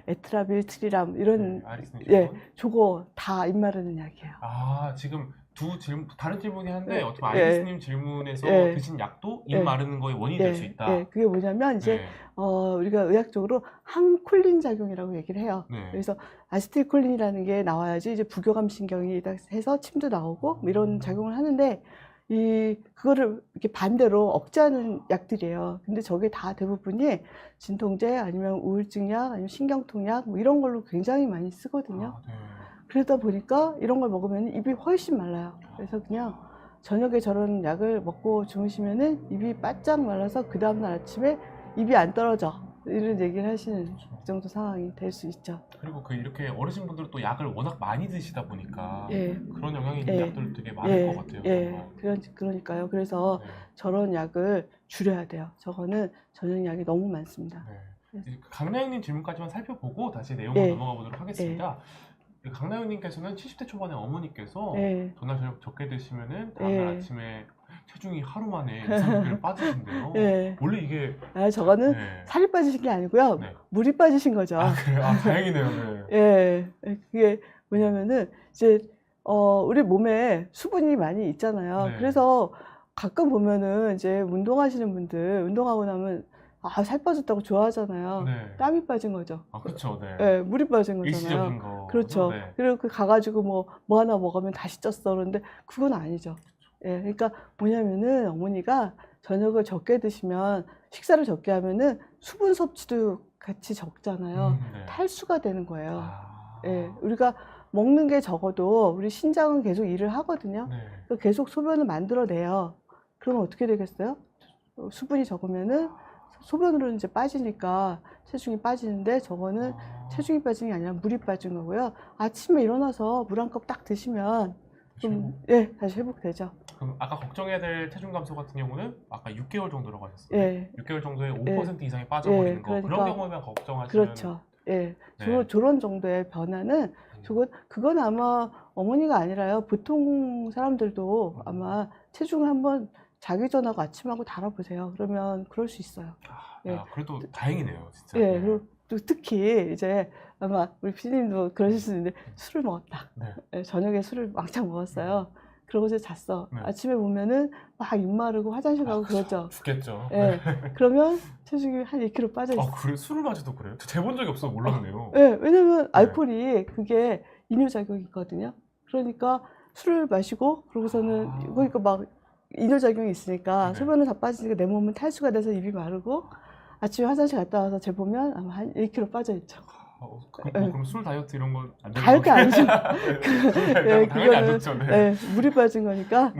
네. 에트라빌, 트리람 이런 아리스님 예, 질문. 저거 다 입 마르는 약이에요. 아, 지금 두 질문, 다른 질문이 한데 예, 어떻게 예. 아이리스님 질문에서 예. 드신 약도 입 예. 마르는 거의 원인이 될 수 있다. 예, 그게 뭐냐면 이제 네. 우리가 의학적으로 항콜린 작용이라고 얘기를 해요. 네. 그래서 아세틸콜린이라는 게 나와야지 이제 부교감 신경이 딱 해서 침도 나오고 뭐 이런 작용을 하는데 그거를 이렇게 반대로 억제하는 약들이에요. 근데 저게 다 대부분이 진통제 아니면 우울증약 아니면 신경통약 뭐 이런 걸로 굉장히 많이 쓰거든요. 아, 네. 그러다 보니까 이런 걸 먹으면 입이 훨씬 말라요. 그래서 그냥 저녁에 저런 약을 먹고 주무시면은 입이 바짝 말라서 그 다음날 아침에 입이 안 떨어져. 이런 얘기를 하시는 그 정도 상황이 될 수 있죠. 그리고 이렇게 어르신분들은 또 약을 워낙 많이 드시다 보니까 예. 그런 영향이 있는 예. 약들 되게 많을 예, 것 같아요. 예, 정말. 그러니까요. 그래서 네. 저런 약을 줄여야 돼요. 저거는 저녁약이 너무 많습니다. 네. 이제 강나영님 질문까지만 살펴보고 다시 내용으로 예. 넘어가 보도록 하겠습니다. 강나영님께서는 70대 초반에 어머니께서 예, 전날 저녁 적게 드시면은 다음날 예. 아침에 체중이 하루 만에 2~3kg 빠지신대요. 예. 원래 이게 저거는 네. 살이 빠지신 게 아니고요. 네. 물이 빠지신 거죠. 아, 그래요? 아, 다행이네요. 네. 예, 그게 뭐냐면은 이제 우리 몸에 수분이 많이 있잖아요. 네. 그래서 가끔 보면은 이제 운동하시는 분들 운동하고 나면 살 빠졌다고 좋아하잖아요. 네. 땀이 빠진 거죠. 아, 그렇죠. 네. 예, 물이 빠진 거잖아요. 일시적인 거. 그렇죠. 네. 그리고 그 가가지고 뭐 하나 먹으면 다시 쪘어. 그런데 그건 아니죠. 예, 그러니까 뭐냐면은 어머니가 저녁을 적게 드시면 식사를 적게 하면은 수분 섭취도 같이 적잖아요. 네. 탈수가 되는 거예요. 아. 예, 우리가 먹는 게 적어도 우리 신장은 계속 일을 하거든요. 네. 그러니까 계속 소변을 만들어내요. 그러면 어떻게 되겠어요? 수분이 적으면은 소변으로 이제 빠지니까 체중이 빠지는데 저거는 아. 체중이 빠진 게 아니라 물이 빠진 거고요. 아침에 일어나서 물 한 컵 딱 드시면 좀, 다시 회복되죠. 그럼 아까 걱정해야 될 체중 감소 같은 경우는 아까 6개월 정도라고 하셨어요. 예, 6개월 정도에 5% 이상이 빠져버리는 거. 그러니까. 그런 경우만 걱정하시면 그렇죠. 예, 네. 저런 정도의 변화는 그건 아마 어머니가 아니라요. 보통 사람들도 아마 체중을 한번 자기 전하고 아침하고 달아보세요. 그러면 그럴 수 있어요. 예. 그래도 다행이네요, 진짜. 예, 네. 그리고 또 특히 이제 아마 우리 피디님도 그러실 수 있는데 술을 먹었다. 네. 예, 저녁에 술을 왕창 먹었어요. 그러고서 잤어. 네. 아침에 보면은 막 입 마르고 화장실 가고 그러죠. 죽겠죠. 예, 그러면 체중이 한 2kg 빠져 있어. 그래? 술을 마셔도 그래요? 저 재본 적이 없어서 몰랐네요. 예, 왜냐면 알코올이 그게 이뇨작용이거든요. 그러니까 술을 마시고 그러고서는 그러니까 막 이뇨작용이 있으니까 네. 소변을 다 빠지니까 내 몸은 탈수가 돼서 입이 마르고 아침에 화장실 갔다 와서 재보면 아마 한 1kg 빠져 있죠. 그럼 술 다이어트 이런 건 안 되는 다이어트 아니죠. 예, 당연히 안 좋죠. 네. 네, 물이 빠진 거니까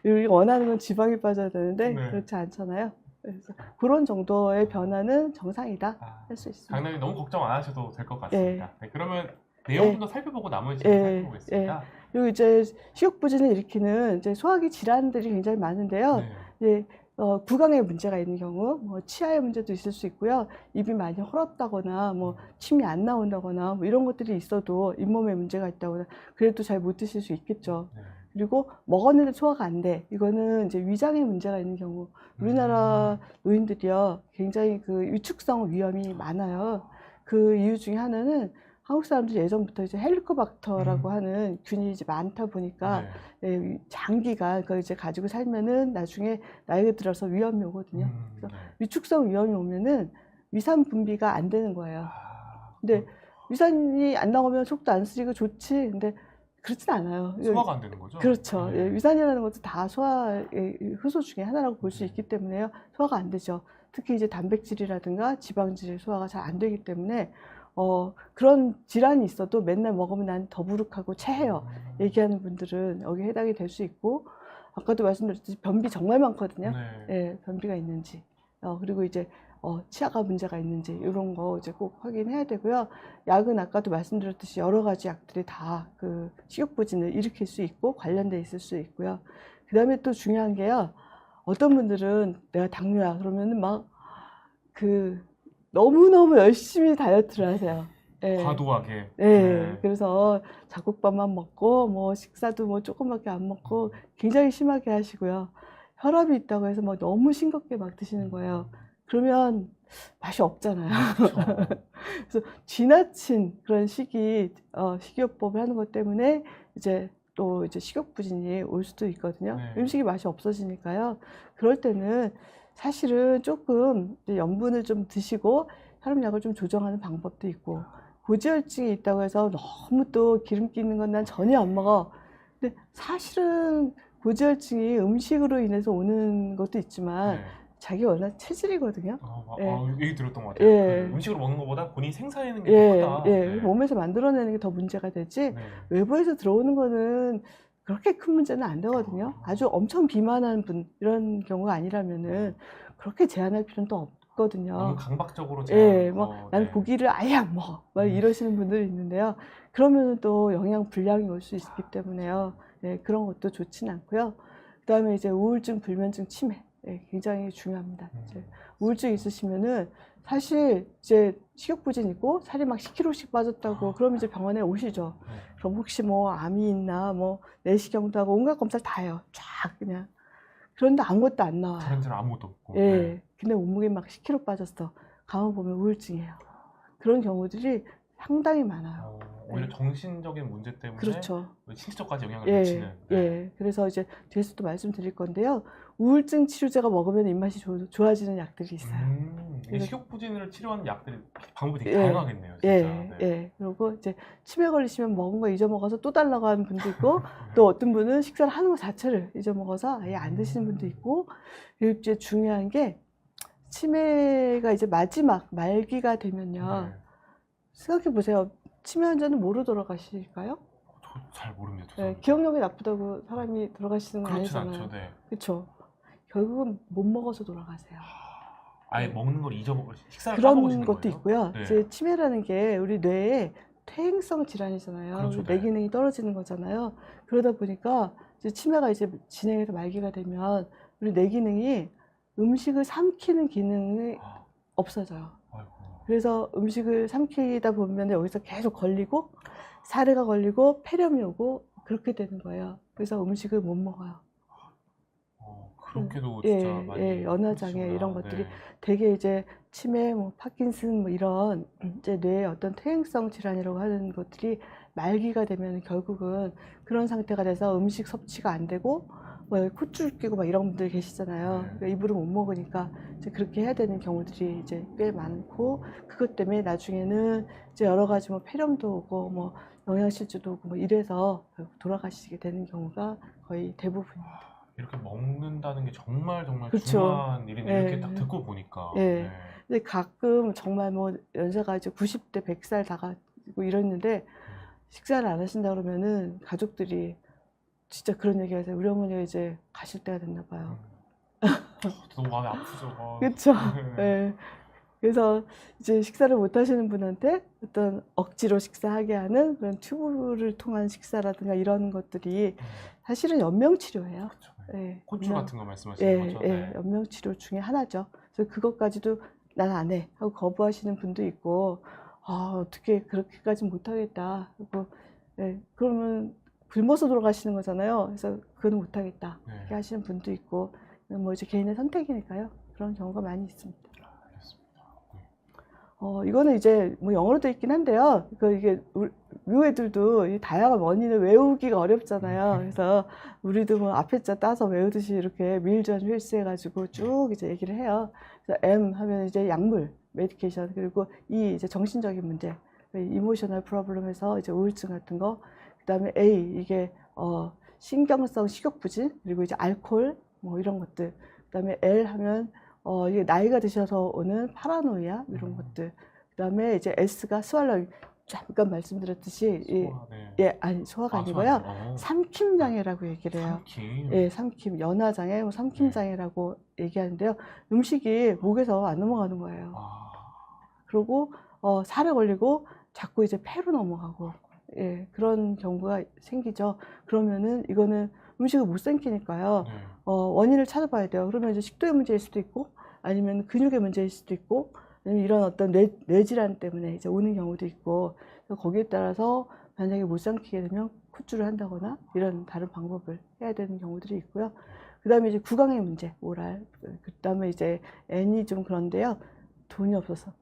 우리가 원하는 건 지방이 빠져야 되는데 네. 그렇지 않잖아요. 그래서 그런 정도의 변화는 정상이다 아, 할 수 있습니다. 강남이 너무 걱정 안 하셔도 될 것 같습니다. 네, 그러면 내용 네. 좀 더 살펴보고 나머지 질문 살펴보겠습니다. 그리고 이제 식욕부진을 일으키는 이제 소화기 질환들이 굉장히 많은데요. 네. 이제 구강에 문제가 있는 경우, 뭐 치아에 문제도 있을 수 있고요. 입이 많이 헐었다거나, 뭐 침이 안 나온다거나, 뭐 이런 것들이 있어도 잇몸에 문제가 있다거나, 그래도 잘 못 드실 수 있겠죠. 네. 그리고 먹었는데 소화가 안 돼. 이거는 이제 위장에 문제가 있는 경우. 우리나라 노인들이요, 굉장히 그 위축성 위험이 많아요. 그 이유 중에 하나는 한국 사람들이 예전부터 이제 헬리코박터라고 하는 균이 이제 많다 보니까 예, 장기간 그걸 이제 가지고 살면은 나중에 나이가 들어서 위험이 오거든요. 그래서 위축성 위험이 오면은 위산 분비가 안 되는 거예요. 근데 위산이 안 나오면 속도 안 쓰리고 좋지. 근데 그렇진 않아요. 소화가 안 되는 거죠? 그렇죠. 예, 위산이라는 것도 다 소화의 효소 중에 하나라고 볼 수 있기 때문에요. 소화가 안 되죠. 특히 이제 단백질이라든가 지방질 소화가 잘 안 되기 때문에 그런 질환이 있어도 맨날 먹으면 난 더부룩하고 체해요. 얘기하는 분들은 여기 해당이 될 수 있고, 아까도 말씀드렸듯이 변비 정말 많거든요. 네. 예, 변비가 있는지, 그리고 이제 치아가 문제가 있는지 이런 거 이제 꼭 확인해야 되고요. 약은 아까도 말씀드렸듯이 여러 가지 약들이 다 그 식욕부진을 일으킬 수 있고 관련돼 있을 수 있고요. 그 다음에 또 중요한 게요. 어떤 분들은 내가 당뇨야 그러면은 막 너무너무 열심히 다이어트를 하세요. 예. 과도하게. 네. 그래서 잡곡밥만 먹고, 뭐, 식사도 뭐 조금밖에 안 먹고, 굉장히 심하게 하시고요. 혈압이 있다고 해서 막 너무 싱겁게 막 드시는 거예요. 그러면 맛이 없잖아요. 그래서 지나친 그런 식이요법을 하는 것 때문에 이제 또 이제 식욕부진이 올 수도 있거든요. 네. 음식이 맛이 없어지니까요. 그럴 때는 사실은 조금 이제 염분을 좀 드시고 혈압약을 좀 조정하는 방법도 있고, 고지혈증이 있다고 해서 너무 또 기름기 있는 건 난 전혀 안 먹어. 근데 사실은 고지혈증이 음식으로 인해서 오는 것도 있지만 자기 워낙 체질이거든요. 얘기 들었던 것 같아요. 예. 그 음식으로 먹는 것보다 본인이 생산하는 게 더 크다. 예. 몸에서 만들어내는 게 더 문제가 되지, 외부에서 들어오는 거는 그렇게 큰 문제는 안 되거든요. 아주 엄청 비만한 분, 이런 경우가 아니라면은 그렇게 제한할 필요는 또 없거든요. 너무 강박적으로 예, 제한하는 뭐, 난 고기를 아예 안 먹어. 막 이러시는 분들이 있는데요. 그러면은 또 영양 불량이 올 수 있기 때문에요. 예, 그런 것도 좋지는 않고요. 그 다음에 이제 우울증, 불면증, 치매. 예, 굉장히 중요합니다. 이제 우울증 있으시면은 사실 이제 식욕부진이고 살이 막 10kg씩 빠졌다고 그러면 이제 병원에 오시죠. 그럼 혹시 뭐 암이 있나, 뭐 내시경도 하고 온갖 검사를 다 해요. 쫙 그냥. 그런데 아무것도 안 나와요. 다른 데는 아무것도 없고. 예. 근데 몸무게 막 10kg 빠졌어. 가만 보면 우울증이에요. 그런 경우들이 상당히 많아요. 오히려 정신적인 문제 때문에 그렇죠. 신체적까지 영향을 미치는. 예. 그래서 이제 뒤에서도 말씀드릴 건데요. 우울증 치료제가 먹으면 입맛이 좋아지는 약들이 있어요. 이 식욕부진을 치료하는 약들이 방법이 되게 다양하겠네요. 진짜. 예. 그리고 이제 치매 걸리시면 먹은 거 잊어먹어서 또 달라고 하는 분도 있고, 또 어떤 분은 식사를 하는 것 자체를 잊어먹어서 아예 안 드시는 분도 있고, 그리고 이제 중요한 게 치매가 이제 마지막 말기가 되면요. 생각해 보세요. 치매 환자는 뭐로 돌아가실까요? 저 잘 모릅니다. 네, 기억력이 나쁘다고 사람이 돌아가시는 건 아니잖아요. 않죠. 네. 그렇죠. 결국은 못 먹어서 돌아가세요. 아예 먹는 걸 잊어먹고 식사를 그런 까먹으시는 것도 거예요? 있고요. 네. 이제 치매라는 게 우리 뇌의 퇴행성 질환이잖아요. 그렇죠, 뇌 기능이 떨어지는 거잖아요. 그러다 보니까 이제 치매가 이제 진행해서 말기가 되면 우리 뇌 기능이 음식을 삼키는 기능이 없어져요. 아이고. 그래서 음식을 삼키다 보면 여기서 계속 걸리고 사례가 걸리고 폐렴이 오고 그렇게 되는 거예요. 그래서 음식을 못 먹어요. 그렇게도 진짜 많이 연화장애 이런 것들이 네. 되게 이제 치매, 뭐 파킨슨 뭐 이런 이제 뇌의 어떤 퇴행성 질환이라고 하는 것들이 말기가 되면 결국은 그런 상태가 돼서 음식 섭취가 안 되고 뭐 콧줄 끼고 막 이런 분들 계시잖아요. 그러니까 입으로 못 먹으니까 이제 그렇게 해야 되는 경우들이 이제 꽤 많고, 그것 때문에 나중에는 이제 여러 가지 뭐 폐렴도 오고 뭐 영양실조도 오고 뭐 이래서 결국 돌아가시게 되는 경우가 거의 대부분입니다. 이렇게 먹는다는 게 정말 그렇죠. 중요한 일인데 이렇게 딱 듣고 보니까. 네. 근데 가끔 정말 뭐 연세가 이제 90대, 100살 다 가고 이랬는데 식사를 안 하신다 그러면은 가족들이 진짜 그런 얘기 하세요. 우리 어머니가 이제 가실 때가 됐나 봐요. 너무 마음이 아프죠. 그렇죠. 네. 그래서 이제 식사를 못 하시는 분한테 어떤 억지로 식사하게 하는 그런 튜브를 통한 식사라든가 이런 것들이 사실은 연명치료예요. 그렇죠. 예, 콘출 연명- 같은 거 말씀하시는 거죠? 네. 연명치료 중에 하나죠. 그래서 그것까지도 난 안 해 하고 거부하시는 분도 있고, 아, 어떻게 그렇게까지 못하겠다. 그리고, 그러면 굶어서 돌아가시는 거잖아요. 그래서 그건 못하겠다. 네. 이렇게 하시는 분도 있고, 뭐 이제 개인의 선택이니까요. 그런 경우가 많이 있습니다. 알겠습니다. 이거는 이제 뭐 영어로 돼 있긴 한데요. 이게 미국 애들도 이 다양한 원인을 외우기가 어렵잖아요. 그래서 우리도 뭐 앞에 자 따서 외우듯이 이렇게 밀전 휠스 해가지고 쭉 이제 얘기를 해요. 그래서 M 하면 이제 약물, 메디케이션, 그리고 E 이제 정신적인 문제, 이모셔널 프로블럼에서 이제 우울증 같은 거, 그다음에 A 이게 신경성 식욕 부진, 그리고 이제 알코올 뭐 이런 것들, 그다음에 L 하면 이게 나이가 드셔서 오는 파라노이아 이런 것들. 그다음에 이제 S가 스왈러잉. 잠깐 말씀드렸듯이 소화, 네. 아니 소화가 아, 아니고요. 소화요? 삼킴 장애라고 얘기를 해요. 삼킴. 예, 삼킴 연화 장애, 뭐 삼킴 장애라고 얘기하는데요. 음식이 목에서 안 넘어가는 거예요. 아, 그리고 살에 걸리고 자꾸 이제 폐로 넘어가고, 그런 경우가 생기죠. 그러면은 이거는 음식을 못 삼키니까요. 네. 원인을 찾아봐야 돼요. 그러면 이제 식도의 문제일 수도 있고, 아니면 근육의 문제일 수도 있고, 아니면 이런 어떤 뇌질환 때문에 이제 오는 경우도 있고, 그래서 거기에 따라서 만약에 못 삼키게 되면 컷주를 한다거나 이런 다른 방법을 해야 되는 경우들이 있고요. 그 다음에 이제 구강의 문제, 오랄. 그 다음에 이제 N이 좀 그런데요. 돈이 없어서.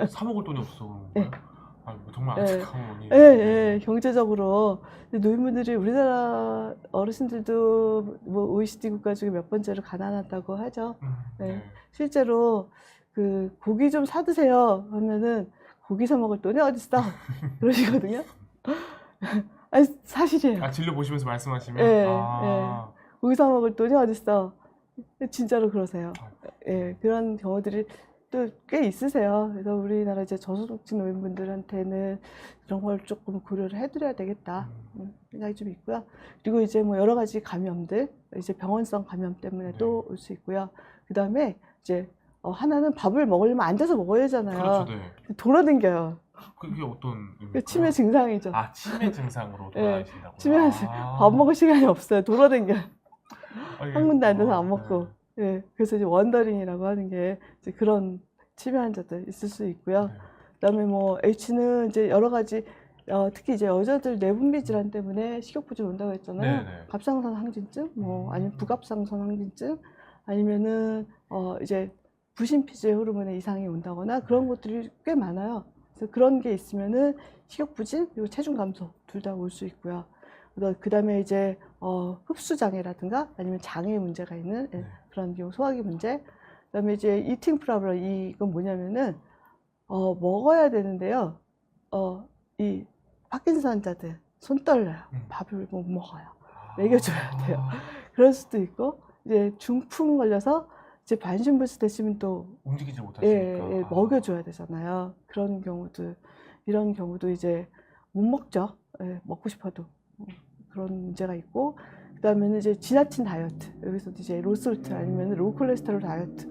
사 먹을 돈이 없어 그런 네. 거예요? 아, 정말 안타까운 원인. 경제적으로. 노인분들이 우리나라 어르신들도 뭐 OECD 국가 중에 몇 번째로 가난하다고 하죠. 네. 실제로 그 고기 좀 사 드세요 하면은 고기 사 먹을 돈이 어딨어? 그러시거든요. 아니, 사실이에요. 아, 진료 보시면서 말씀하시면? 예, 아, 고기 사 먹을 돈이 어딨어? 진짜로 그러세요. 그런 경우들이 또 꽤 있으세요. 그래서 우리나라 이제 저소득층 노인분들한테는 그런 걸 조금 고려를 해드려야 되겠다 생각이 좀 있고요. 그리고 이제 뭐 여러 가지 감염들, 이제 병원성 감염 때문에 또 올 수 있고요. 그 다음에 이제 하나는 밥을 먹으려면 앉아서 먹어야 하잖아요. 그렇죠, 네. 돌아댕겨요. 그게 어떤 그 의미일까요? 치매 증상이죠. 아, 치매 증상으로 돌아가신다고요? 치매하세요. 밥 먹을 시간이 없어요. 돌아댕겨요. 이게- 한 군데 앉아서 안 먹고. 네. 그래서 이제 원더링이라고 하는 게 이제 그런 치매 환자들 있을 수 있고요. 네. 그다음에 뭐 H는 이제 여러 가지 특히 이제 여자들 내분비 질환 때문에 식욕부진 온다고 했잖아요. 네. 갑상선 항진증, 뭐 아니면 부갑상선 항진증, 아니면은 이제 부신피질 호르몬의 이상이 온다거나 그런 것들이 꽤 많아요. 그래서 그런 게 있으면은 식욕부진 그리고 체중 감소 둘 다 올 수 있고요. 그다음에 이제 흡수 장애라든가 아니면 장애 문제가 있는 그런 경우 소화기 문제. 그다음에 이제 이팅 프로블럼, 이건 뭐냐면은 먹어야 되는데요. 이 파킨슨 환자들 손 떨려요. 밥을 못 먹어요. 먹여줘야 돼요. 그럴 수도 있고, 이제 중풍 걸려서 이제 반신불수 되시면 또 움직이지 못하시니까. 먹여줘야 되잖아요. 그런 경우도, 이런 경우도 이제 못 먹죠. 먹고 싶어도. 그런 문제가 있고, 그 다음에는 이제 지나친 다이어트. 여기서도 이제 로솔트 아니면 로우 콜레스테롤 다이어트.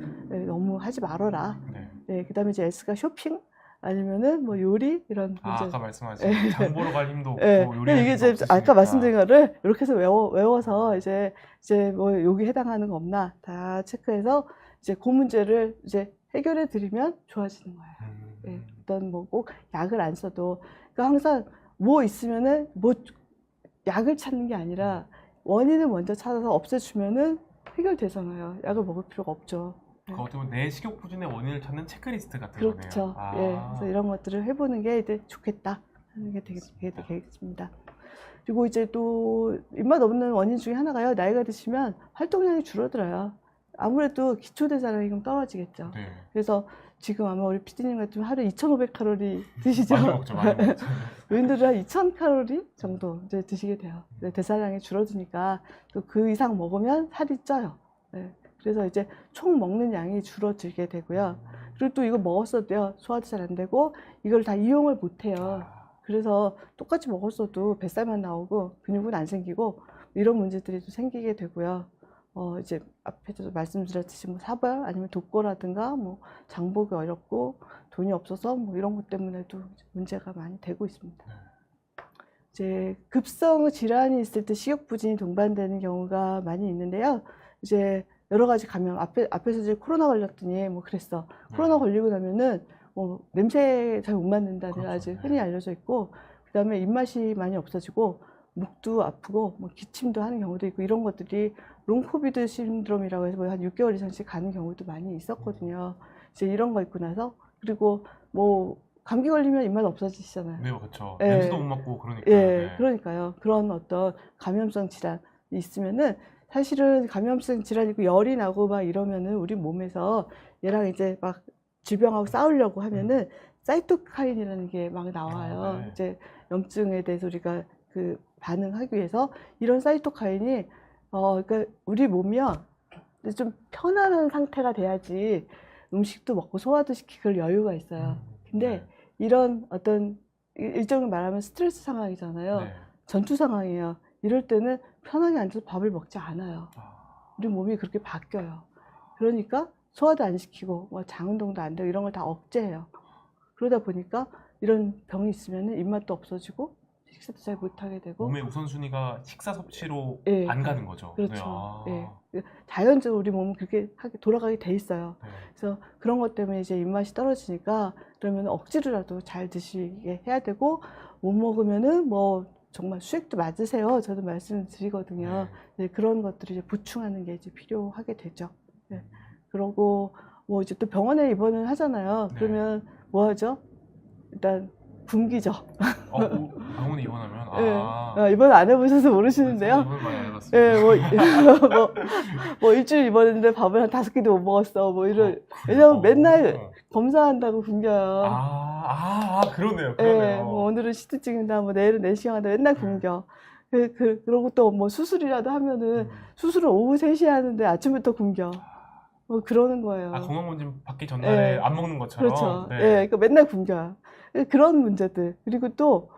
너무 하지 말아라. 그 다음에 이제 S가 쇼핑 아니면은 뭐 요리 이런 문제. 아까 말씀하신 장 보러 갈 힘도 없고 요리할 이게 이제 아까 말씀드린 거를 이렇게 해서 외워서 이제 뭐 여기 해당하는 거 없나 다 체크해서 이제 그 문제를 이제 해결해 드리면 좋아지는 거예요. 어떤 뭐 꼭 약을 안 써도, 그러니까 항상 뭐 있으면은 뭐 약을 찾는 게 아니라 원인을 먼저 찾아서 없애주면은 해결되잖아요. 약을 먹을 필요가 없죠. 그거 어떻게 보면 내 식욕 부진의 원인을 찾는 체크리스트 같은 그렇죠. 거네요. 그래서 이런 것들을 해보는 게 이제 좋겠다 하는 게 되겠습니다. 그리고 이제 또 입맛 없는 원인 중에 하나가요. 나이가 드시면 활동량이 줄어들어요. 아무래도 기초대사량이 좀 떨어지겠죠. 그래서 지금 아마 우리 PD님 같으면 하루에 2,500칼로리 드시죠? 많이 먹죠, 많이 먹죠. 노인들은 한 2,000칼로리 정도 이제 드시게 돼요. 대사량이 줄어드니까 또 그 이상 먹으면 살이 쪄요. 그래서 이제 총 먹는 양이 줄어들게 되고요. 그리고 또 이거 먹었어도요, 소화도 잘 안 되고 이걸 다 이용을 못 해요. 그래서 똑같이 먹었어도 뱃살만 나오고 근육은 안 생기고 이런 문제들이 또 생기게 되고요. 이제 앞에도 말씀드렸듯이 뭐 사발 아니면 독거라든가 뭐 장복이 어렵고 돈이 없어서 뭐 이런 것 때문에도 문제가 많이 되고 있습니다. 이제 급성 질환이 있을 때 식욕부진이 동반되는 경우가 많이 있는데요. 이제 여러 가지 감염, 앞에서 이제 코로나 걸렸더니 뭐 그랬어. 코로나 걸리고 나면은 뭐 냄새 잘 못 맡는다는 그렇죠. 아주 흔히 알려져 있고, 그 다음에 입맛이 많이 없어지고, 목도 아프고, 뭐 기침도 하는 경우도 있고, 이런 것들이 롱코비드 신드롬이라고 해서 뭐 한 6개월 이상씩 가는 경우도 많이 있었거든요. 이제 이런 거 있고 나서, 그리고 뭐 감기 걸리면 입맛 없어지시잖아요. 네, 그렇죠. 예. 냄새도 못 맡고 그러니까. 예, 네. 그러니까요. 그런 어떤 감염성 질환이 있으면은 사실은 감염성 질환이 있고 열이 나고 막 이러면은 우리 몸에서 얘랑 이제 막 질병하고 싸우려고 하면은 사이토카인이라는 게 막 나와요. 네. 이제 염증에 대해서 우리가 그 반응하기 위해서 이런 사이토카인이 그러니까 우리 몸이요 좀 편안한 상태가 돼야지 음식도 먹고 소화도 시키고 그럴 여유가 있어요. 근데 네. 이런 어떤 일종의 말하면 스트레스 상황이잖아요. 네. 전투 상황이에요. 이럴 때는 편하게 앉아서 밥을 먹지 않아요. 아, 우리 몸이 그렇게 바뀌어요. 그러니까 소화도 안 시키고 뭐 장 운동도 안 되고 이런 걸 다 억제해요. 그러다 보니까 이런 병이 있으면 입맛도 없어지고 식사도 잘 못하게 되고 몸의 우선순위가 식사 섭취로 예, 안 가는 거죠. 그렇죠. 네. 아. 예. 자연적으로 우리 몸은 그렇게 돌아가게 돼 있어요. 네. 그래서 그런 것 때문에 이제 입맛이 떨어지니까 그러면 억지로라도 잘 드시게 해야 되고 못 먹으면은 뭐 정말 수액도 맞으세요. 저도 말씀드리거든요. 네. 네, 그런 것들을 이제 보충하는 게 이제 필요하게 되죠. 네. 그러고 뭐 이제 또 병원에 입원을 하잖아요. 네. 그러면 뭐 하죠? 일단 굶기죠. 병원에 입원하면 네. 입원 안 해보셔서 모르시는데요. 입원 많이 안 해봤어요. 예, 뭐 일주일 입원했는데 밥을 한 5끼도 못 먹었어. 뭐 이런. 왜냐면 맨날 검사한다고 굶겨요. 그러네요. 예, 뭐 오늘은 CT 찍는다, 뭐 내일은 내시경 한다, 맨날 굶겨. 그러고 또 뭐 수술이라도 하면은 수술은 오후 3시에 하는데 아침부터 굶겨. 뭐 그러는 거예요. 건강검진 받기 전날에 예. 안 먹는 것처럼. 그렇죠. 네. 예, 그러니까 맨날 굶겨요. 그런 문제들. 그리고 또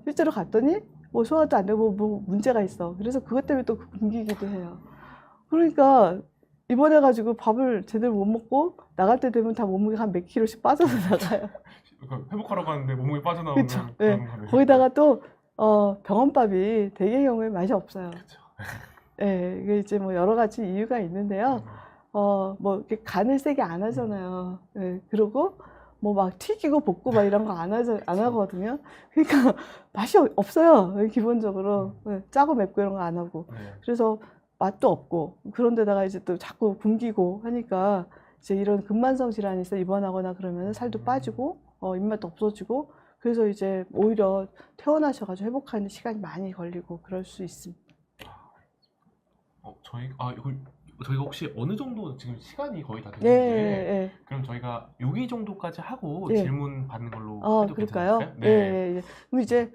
실제로 갔더니 뭐 소화도 안 되고 뭐 문제가 있어. 그래서 그것 때문에 또 굶기기도 해요. 그러니까 입원해가지고 밥을 제대로 못 먹고 나갈 때 되면 다 몸무게가 한 몇 킬로씩 빠져서 나가요. 회복하러 가는데 몸무게 빠져나오는 그쵸. 그런 예. 거네요. 거기다가 또 병원밥이 대개 경우에 맛이 없어요. 그렇죠. 예, 이게 이제 뭐 여러 가지 이유가 있는데요. 뭐 이렇게 간을 세게 안 하잖아요. 예, 그리고 뭐 막 튀기고 볶고 막 이런 거 안 하거든요. 그러니까 맛이 없어요. 기본적으로. 예, 짜고 맵고 이런 거 안 하고. 네. 그래서 맛도 없고. 그런데다가 이제 또 자꾸 굶기고 하니까 이제 이런 근만성 질환이 있어 입원하거나 그러면 살도 빠지고, 입맛도 없어지고. 그래서 이제 오히려 퇴원하셔가지고 회복하는 시간이 많이 걸리고 그럴 수 있습니다. 저희가 혹시 어느 정도 지금 시간이 거의 다 예, 됐는데 예. 그럼 저희가 여기 정도까지 하고 예. 질문 받는 걸로 해도 그럴까요? 괜찮을까요? 예. 그럼 이제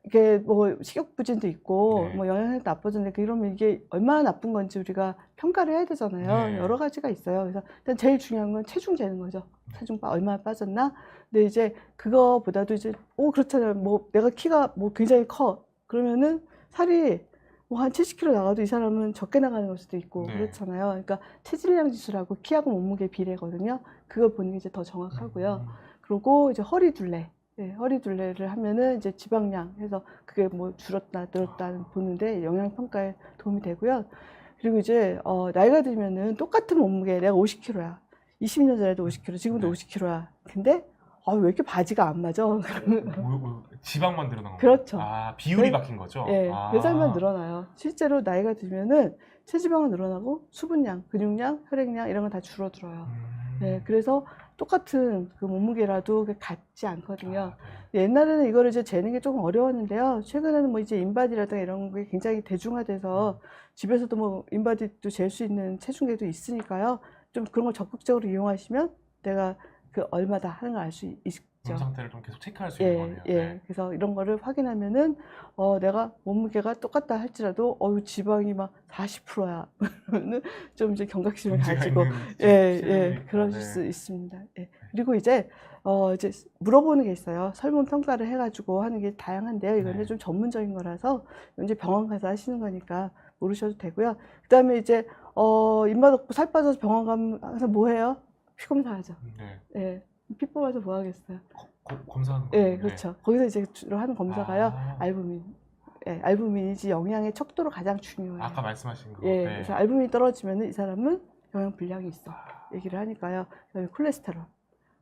이게 뭐 식욕부진도 있고 네. 뭐 영양력도 나빠졌는데 그러면 이게 얼마나 나쁜 건지 우리가 평가를 해야 되잖아요. 네. 여러 가지가 있어요. 그래서 일단 제일 중요한 건 체중 재는 거죠. 체중 얼마나 빠졌나? 근데 이제 그거보다도 이제 그렇잖아요. 뭐 내가 키가 뭐 굉장히 커. 그러면은 살이 뭐 한 70kg 나가도 이 사람은 적게 나가는 걸 수도 있고 네. 그렇잖아요. 그러니까 체질량 지수라고 키하고 몸무게 비례거든요. 그걸 보는 게 이제 더 정확하고요. 그리고 이제 허리 둘레. 네, 허리 둘레를 하면은 이제 지방량 해서 그게 뭐 줄었다 늘었다 보는데 영양 평가에 도움이 되고요. 그리고 이제 나이가 들면은 똑같은 몸무게 내가 50kg야. 20년 전에도 50kg, 지금도 네. 50kg야. 근데 왜 이렇게 바지가 안 맞아? 지방만 늘어난 거예요? 그렇죠. 비율이 바뀐 거죠? 예, 배살만 늘어나요. 실제로 나이가 들면은 체지방은 늘어나고 수분량, 근육량, 혈액량 이런 건 다 줄어들어요. 네, 그래서 똑같은 그 몸무게라도 같지 않거든요. 옛날에는 이거를 이제 재는 게 조금 어려웠는데요. 최근에는 뭐 이제 인바디라든가 이런 게 굉장히 대중화돼서 집에서도 뭐 인바디도 잴 수 있는 체중계도 있으니까요. 좀 그런 걸 적극적으로 이용하시면 내가 그 얼마다 하는 걸 알 수 있죠. 몸 상태를 좀 계속 체크할 수 있는 거네요. 네. 그래서 이런 거를 확인하면은 내가 몸무게가 똑같다 할지라도 지방이 막 40%야. 그러면은 좀 이제 경각심을 가지고 그러실 수 있습니다. 예. 그리고 이제 물어보는 게 있어요. 설문 평가를 해가지고 하는 게 다양한데요. 이거는 좀 전문적인 거라서 이제 병원 가서 하시는 거니까 모르셔도 되고요. 그다음에 이제 입맛 없고 살 빠져서 병원 가면 항상 뭐 해요? 피 검사하죠. 네. 예. 피 뽑아서 뭐 하겠어요? 검사하는 예, 거예요. 그렇죠. 거기서 이제 주로 하는 검사가요, 아. 알부민. 예, 알부민이지 영양의 척도로 가장 중요해요. 아까 말씀하신 거. 예, 네. 그래서 알부민이 떨어지면 이 사람은 영양 불량이 있어. 얘기를 하니까요. 그다음에 콜레스테롤.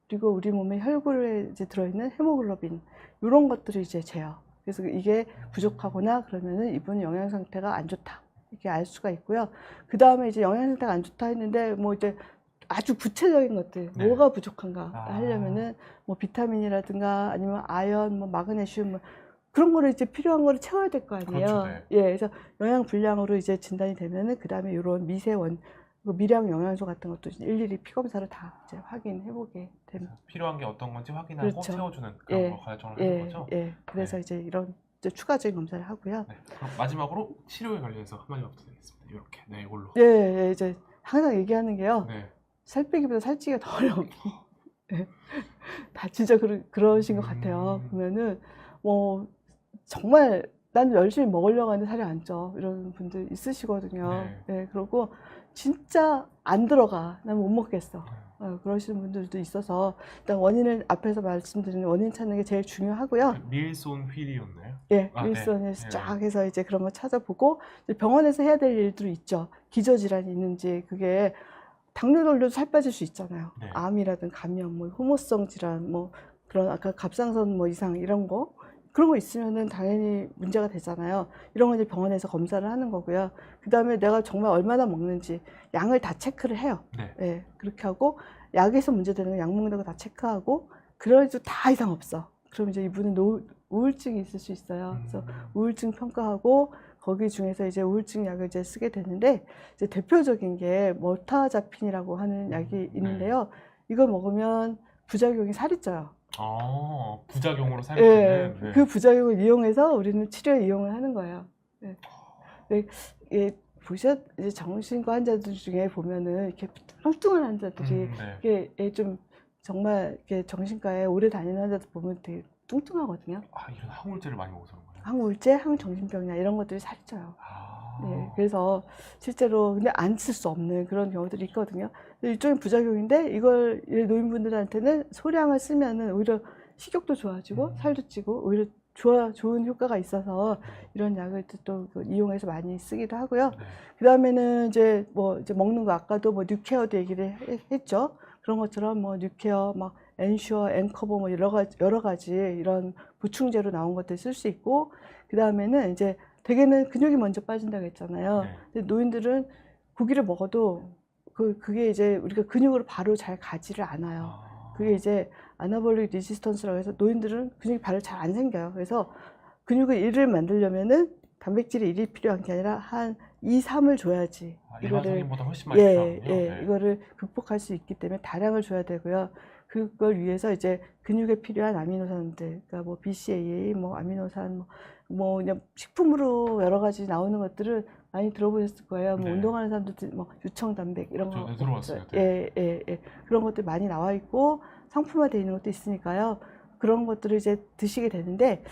그리고 우리 몸에 혈구에 이제 들어있는 헤모글로빈. 이런 것들을 이제 재요. 그래서 이게 부족하거나 그러면은 이분 영양 상태가 안 좋다. 이렇게 알 수가 있고요. 그 다음에 이제 영양 상태가 안 좋다 했는데 뭐 이제 아주 구체적인 것들, 네. 뭐가 부족한가 아. 하려면은 뭐 비타민이라든가 아니면 아연, 뭐 마그네슘 뭐 그런 거를 이제 필요한 거를 채워야 될 거 아니에요. 그렇죠, 네. 예, 그래서 영양 불량으로 이제 진단이 되면은 그 다음에 이런 미세원, 미량 영양소 같은 것도 일일이 피 검사를 다 이제 확인해 보게 됩니다. 필요한 게 어떤 건지 확인하고 그렇죠. 채워주는 그런 예, 걸 과정을 하는 예, 거죠. 예. 그래서 이제 이런 이제 추가적인 검사를 하고요. 네. 그럼 마지막으로 치료에 관련해서 한마디만 부탁드리겠습니다. 이렇게 네, 이걸로. 예, 예, 이제 항상 얘기하는 게요. 네. 살 빼기보다 살찌기가 더 어려워. 예. 다 진짜 그러신 것 같아요. 보면은 뭐 정말 난 열심히 먹으려고 하는데 살이 안 쪄 이런 분들 있으시거든요. 네, 그리고 진짜 안 들어가. 난 못 먹겠어. 그러시는 분들도 있어서 일단 원인을 앞에서 말씀드린 원인 찾는 게 제일 중요하고요. 밀손 휠이었나요? 예, 아, 윌슨에서 네. 쫙 해서 이제 그런 거 찾아보고 이제 병원에서 해야 될 일들이 있죠. 기저질환이 있는지 그게 당뇨돌려도 살 빠질 수 있잖아요. 네. 암이라든 감염, 뭐 호모성 질환, 뭐 그런 아까 갑상선 뭐 이상 이런 거 그런 거 있으면은 당연히 문제가 되잖아요. 이런 거 이제 병원에서 검사를 하는 거고요. 그 다음에 내가 정말 얼마나 먹는지 양을 다 체크를 해요. 네. 예, 그렇게 하고 약에서 문제되는 거 약 먹는 거 다 체크하고 그래도 다 이상 없어. 그럼 이제 이분은 우울증이 있을 수 있어요. 그래서 우울증 평가하고 거기 중에서 이제 우울증 약을 이제 쓰게 되는데 이제 대표적인 게 머타자핀이라고 하는 약이 있는데요. 이걸 먹으면 부작용이 살이 쪄요. 부작용으로 살이 예, 찌는. 네. 그 부작용을 이용해서 우리는 치료에 이용을 하는 거예요. 예. 네, 예, 이제 정신과 환자들 중에 보면은 이렇게 뚱뚱한 환자들이 네. 이게 좀 정말 이렇게 정신과에 오래 다니는 환자들 보면 되게 뚱뚱하거든요. 이런 항우울제를 많이 먹어서 그런 거예요? 항우울제, 항정신병이나 이런 것들이 살이 쪄요. 네, 아. 그래서 실제로 근데 안 쓸 수 없는 그런 경우들이 있거든요. 일종의 부작용인데 이걸 노인분들한테는 소량을 쓰면은 오히려 식욕도 좋아지고 살도 찌고 오히려 좋은 효과가 있어서 이런 약을 또 이용해서 많이 쓰기도 하고요. 네. 그 다음에는 이제 이제 먹는 거 아까도 뭐 뉴케어도 얘기를 했죠. 그런 것처럼 뭐 뉴케어, 막 엔슈어, 앵커버 뭐 여러 가지 이런 보충제로 나온 것들 쓸 수 있고 그 다음에는 이제 대개는 근육이 먼저 빠진다고 했잖아요. 네. 근데 노인들은 고기를 먹어도 그게 이제 우리가 근육으로 바로 잘 가지를 않아요. 그게 이제 아나볼릭 리지스턴스라고 해서 노인들은 근육이 바로 잘 안 생겨요. 그래서 근육을 1을 만들려면은 단백질이 1이 필요한 게 아니라 한 2, 3을 줘야지. 일반 성인보다 훨씬 많이 필요하군요. 네. 이거를 극복할 수 있기 때문에 다량을 줘야 되고요. 그걸 위해서 이제 근육에 필요한 아미노산들, 그러니까 뭐 BCAA, 뭐 아미노산, 뭐 그냥 식품으로 여러 가지 나오는 것들을 많이 들어보셨을 거예요. 뭐 네. 운동하는 사람들 뭐 유청 단백 이런 거. 저도 들어봤어요. 예. 그런 것들 많이 나와 있고 상품화되어 있는 것도 있으니까요. 그런 것들을 이제 드시게 되는데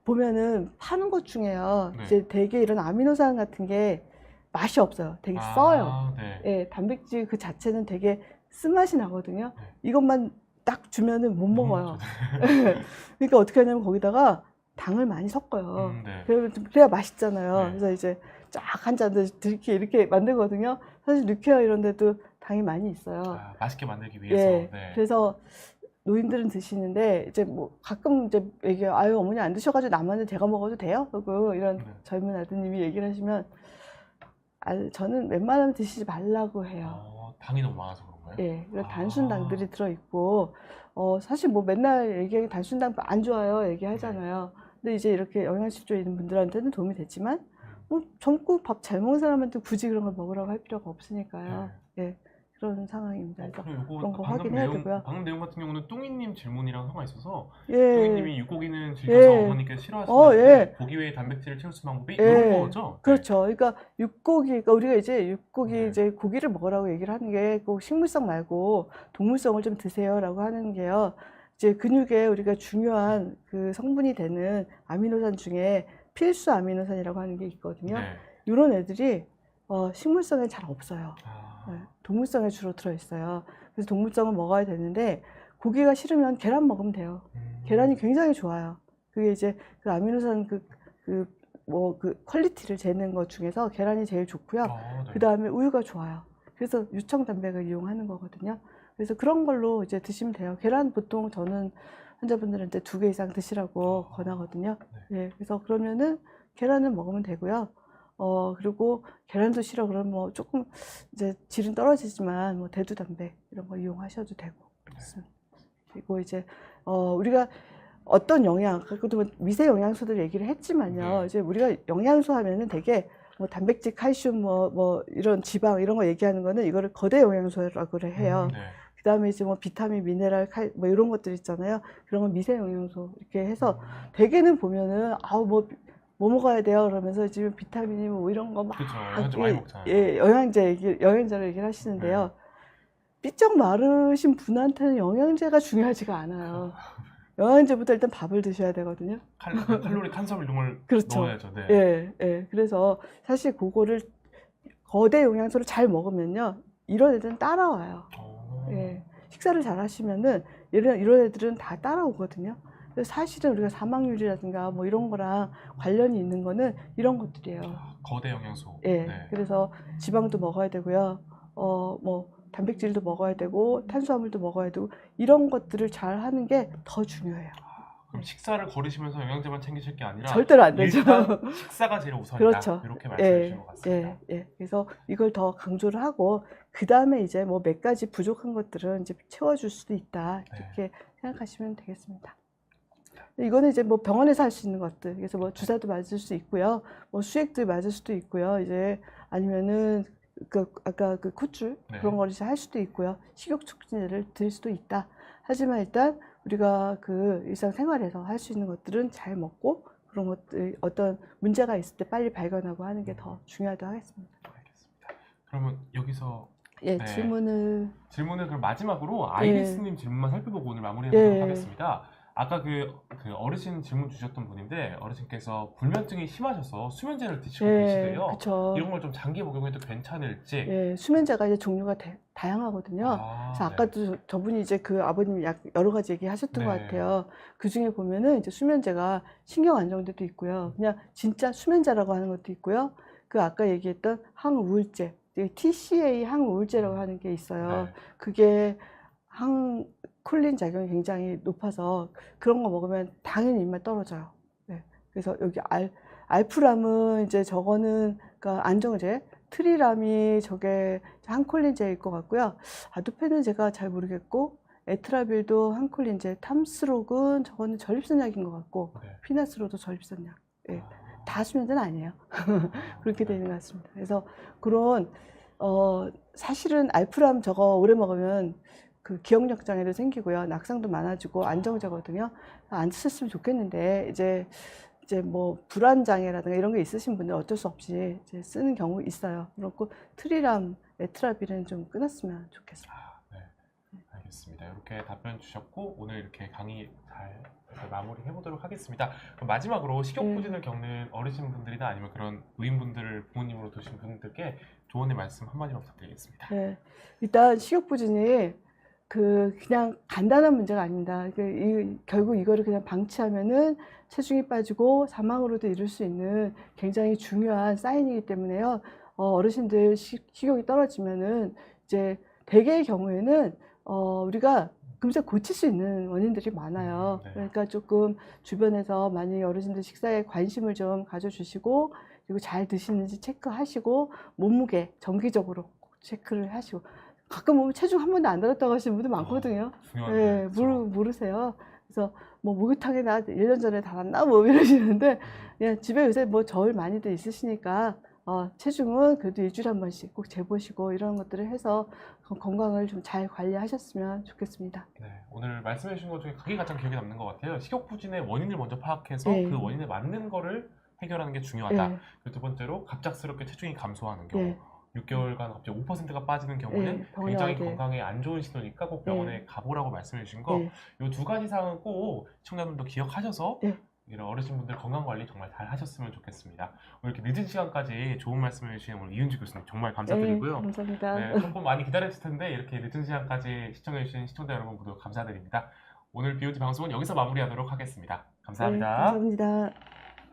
보면은 파는 것 중에요. 네. 이제 되게 이런 아미노산 같은 게 맛이 없어요. 되게 써요. 네. 예, 단백질 그 자체는 되게 쓴맛이 나거든요. 네. 이것만 딱 주면은 못 먹어요. 그러니까 어떻게 하냐면 거기다가 당을 많이 섞어요. 네. 그래야 맛있잖아요. 네. 그래서 이제 쫙 한 잔들 이렇게 만들거든요. 사실 뉴케어 이런 데도 당이 많이 있어요. 맛있게 만들기 위해서. 예. 네. 그래서 노인들은 드시는데 이제 뭐 가끔 이제 얘기해요. 아유 어머니 안 드셔가지고 남았는데 제가 먹어도 돼요? 그리고 이런 젊은 아드님이 얘기를 하시면 저는 웬만하면 드시지 말라고 해요. 당이 너무 많아서 그런가요? 예, 단순당들이 들어있고 사실 뭐 맨날 얘기하기 단순당 안 좋아요 얘기하잖아요. 근데 이제 이렇게 영양실조 있는 분들한테는 도움이 됐지만 뭐 젊고 밥 잘 먹는 사람한테 굳이 그런 걸 먹으라고 할 필요가 없으니까요. 예, 그런 상황입니다. 그래서 그런 거 확인해야 되고요. 방금 내용 같은 경우는 뚱이님 질문이랑 상관 있어서 예. 뚱이님이 육고기는 즐겨서 어머니께서 싫어하시는데 예. 고기 외에 단백질을 채울 수 방법이 예. 이런 거죠? 그렇죠. 그러니까 그러니까 우리가 이제 육고기 네. 이제 고기를 먹으라고 얘기를 하는 게 꼭 식물성 말고 동물성을 좀 드세요라고 하는 게요. 이제 근육에 우리가 중요한 그 성분이 되는 아미노산 중에 필수 아미노산이라고 하는 게 있거든요. 네. 이런 애들이 식물성에 잘 없어요. 네, 동물성에 주로 들어있어요. 그래서 동물성은 먹어야 되는데 고기가 싫으면 계란 먹으면 돼요. 계란이 굉장히 좋아요. 그게 이제 그 아미노산 그 퀄리티를 재는 것 중에서 계란이 제일 좋고요. 네. 그 다음에 우유가 좋아요. 그래서 유청 단백을 이용하는 거거든요. 그래서 그런 걸로 이제 드시면 돼요. 계란 보통 저는 환자분들한테 2개 이상 드시라고 권하거든요. 네, 그래서 그러면은 계란은 먹으면 되고요. 그리고 계란도 싫어 그러면 뭐 조금 이제 질은 떨어지지만 뭐 대두단백 이런 거 이용하셔도 되고 그렇습니다. 그리고 이제 우리가 어떤 영양, 그것도 미세 영양소들 얘기를 했지만요. 이제 우리가 영양소 하면은 되게 뭐 단백질, 칼슘, 뭐 이런 지방 이런 거 얘기하는 거는 이거를 거대 영양소라고 해요. 그 다음에 이제 뭐 비타민, 미네랄, 뭐 이런 것들 있잖아요. 그런 건 미세 영양소 이렇게 해서 대개는 보면은 뭐 먹어야 돼요 그러면서 지금 비타민이 뭐 이런 거 막 영양제 많이 먹잖아요. 예, 영양제를 얘기를 하시는데요. 삐쩍 마르신 분한테는 영양제가 중요하지가 않아요. 영양제부터 일단 밥을 드셔야 되거든요. 칼로리, 탄수화물 이런 걸 그렇죠. 넣어야죠. 네. 예, 예. 그래서 사실 그거를 거대 영양소를 잘 먹으면요, 이런 애들은 따라와요. 예. 식사를 잘 하시면은 이런 애들은 다 따라오거든요. 그래서 사실은 우리가 사망률이라든가 뭐 이런 거랑 관련이 있는 거는 이런 것들이에요. 거대 영양소. 예. 그래서 지방도 먹어야 되고요. 뭐 단백질도 먹어야 되고 탄수화물도 먹어야 되고 이런 것들을 잘 하는 게 더 중요해요. 그럼 식사를 거르시면서 영양제만 챙기실 게 아니라 절대로 안 되죠. 일단 식사가 제일 우선이다. 그렇죠. 이렇게 말씀해 주신 것 같습니다. 예. 그래서 이걸 더 강조를 하고 그 다음에 이제 뭐 몇 가지 부족한 것들은 이제 채워줄 수도 있다 이렇게 생각하시면 되겠습니다. 이거는 이제 뭐 병원에서 할 수 있는 것들, 그래서 뭐 주사도 맞을 수 있고요, 뭐 수액도 맞을 수도 있고요, 이제 아니면은 아까 그 콧줄 그런 거를 할 수도 있고요, 식욕 촉진제를 들 수도 있다. 하지만 일단 우리가 그 일상생활에서 할 수 있는 것들은 잘 먹고 그런 것들 어떤 문제가 있을 때 빨리 발견하고 하는 게 더 중요하다고 하겠습니다. 알겠습니다. 그러면 여기서 질문을 그럼 마지막으로 아이리스님 질문만 살펴보고 오늘 마무리해보도록 하겠습니다. 아까 그 어르신 질문 주셨던 분인데 어르신께서 불면증이 심하셔서 수면제를 드시고 계시대요. 그쵸. 이런 걸 좀 장기 복용해도 괜찮을지. 수면제가 이제 종류가 다양하거든요. 그래서 아까도 저분이 이제 그 아버님 여러 가지 얘기하셨던 것 같아요. 그 중에 보면은 이제 수면제가 신경 안정제도 있고요, 그냥 진짜 수면제라고 하는 것도 있고요. 그 아까 얘기했던 항우울제, TCA 항우울제라고 하는 게 있어요. 그게 콜린 작용이 굉장히 높아서 그런 거 먹으면 당연히 입맛 떨어져요. 그래서 여기 알프람은 이제 저거는 그러니까 안정제, 트리람이 저게 항콜린제일 것 같고요. 아도페는 제가 잘 모르겠고, 에트라빌도 항콜린제, 탐스록은 저거는 전립선약인 것 같고, 피나스로도 전립선약. 다 수면제는 아니에요. 그렇게 되는 것 같습니다. 그래서 그런 사실은 알프람 저거 오래 먹으면 그 기억력 장애도 생기고요, 낙상도 많아지고 안정제거든요. 안 쓰셨으면 좋겠는데 이제 뭐 불안 장애라든가 이런 게 있으신 분들 어쩔 수 없이 이제 쓰는 경우 있어요. 그렇고 트리람, 에트라빌은 좀 끊었으면 좋겠습니다. 알겠습니다. 이렇게 답변 주셨고 오늘 이렇게 강의 잘 마무리 해보도록 하겠습니다. 그럼 마지막으로 식욕부진을 겪는 어르신분들이나 아니면 그런 노인분들을 부모님으로 두신 분들께 조언의 말씀 한마디만 부탁드리겠습니다. 일단 식욕부진이 그냥 간단한 문제가 아닙니다. 결국 이거를 그냥 방치하면은 체중이 빠지고 사망으로도 이를 수 있는 굉장히 중요한 사인이기 때문에요. 어르신들 식욕이 떨어지면은 이제 대개의 경우에는 우리가 금세 고칠 수 있는 원인들이 많아요. 그러니까 조금 주변에서 많이 어르신들 식사에 관심을 좀 가져주시고, 그리고 잘 드시는지 체크하시고, 몸무게 정기적으로 체크를 하시고, 가끔 보면 체중 한 번도 안 달았다고 하시는 분들 많거든요. 모르세요. 그래서 뭐 목욕탕에 나 1년 전에 달았나 뭐 이러시는데, 그냥 집에 요새 뭐 저울 많이들 있으시니까 체중은 그래도 일주일에 한 번씩 꼭 재보시고 이런 것들을 해서 건강을 좀 잘 관리하셨으면 좋겠습니다. 오늘 말씀해 주신 것 중에 그게 가장 기억에 남는 것 같아요. 식욕부진의 원인을 먼저 파악해서 그 원인에 맞는 거를 해결하는 게 중요하다. 그리고 두 번째로 갑작스럽게 체중이 감소하는 경우, 6개월간 갑자기 5%가 빠지는 경우는 굉장히 건강에 안 좋은 신호니까 꼭 병원에 가보라고 말씀해 주신 거, 이 두 가지 사항은 꼭 시청자분들도 기억하셔서 이런 어르신분들 건강 관리 정말 잘 하셨으면 좋겠습니다. 오늘 이렇게 늦은 시간까지 좋은 말씀을 해주신 오늘 이은주 교수님 정말 네, 감사드리고요. 감사합니다. 네, 조금 많이 기다렸을 텐데 이렇게 늦은 시간까지 시청해주신 시청자 여러분 모두 감사드립니다. 오늘 BOT 방송은 여기서 마무리하도록 하겠습니다. 네, 감사합니다. 감사합니다.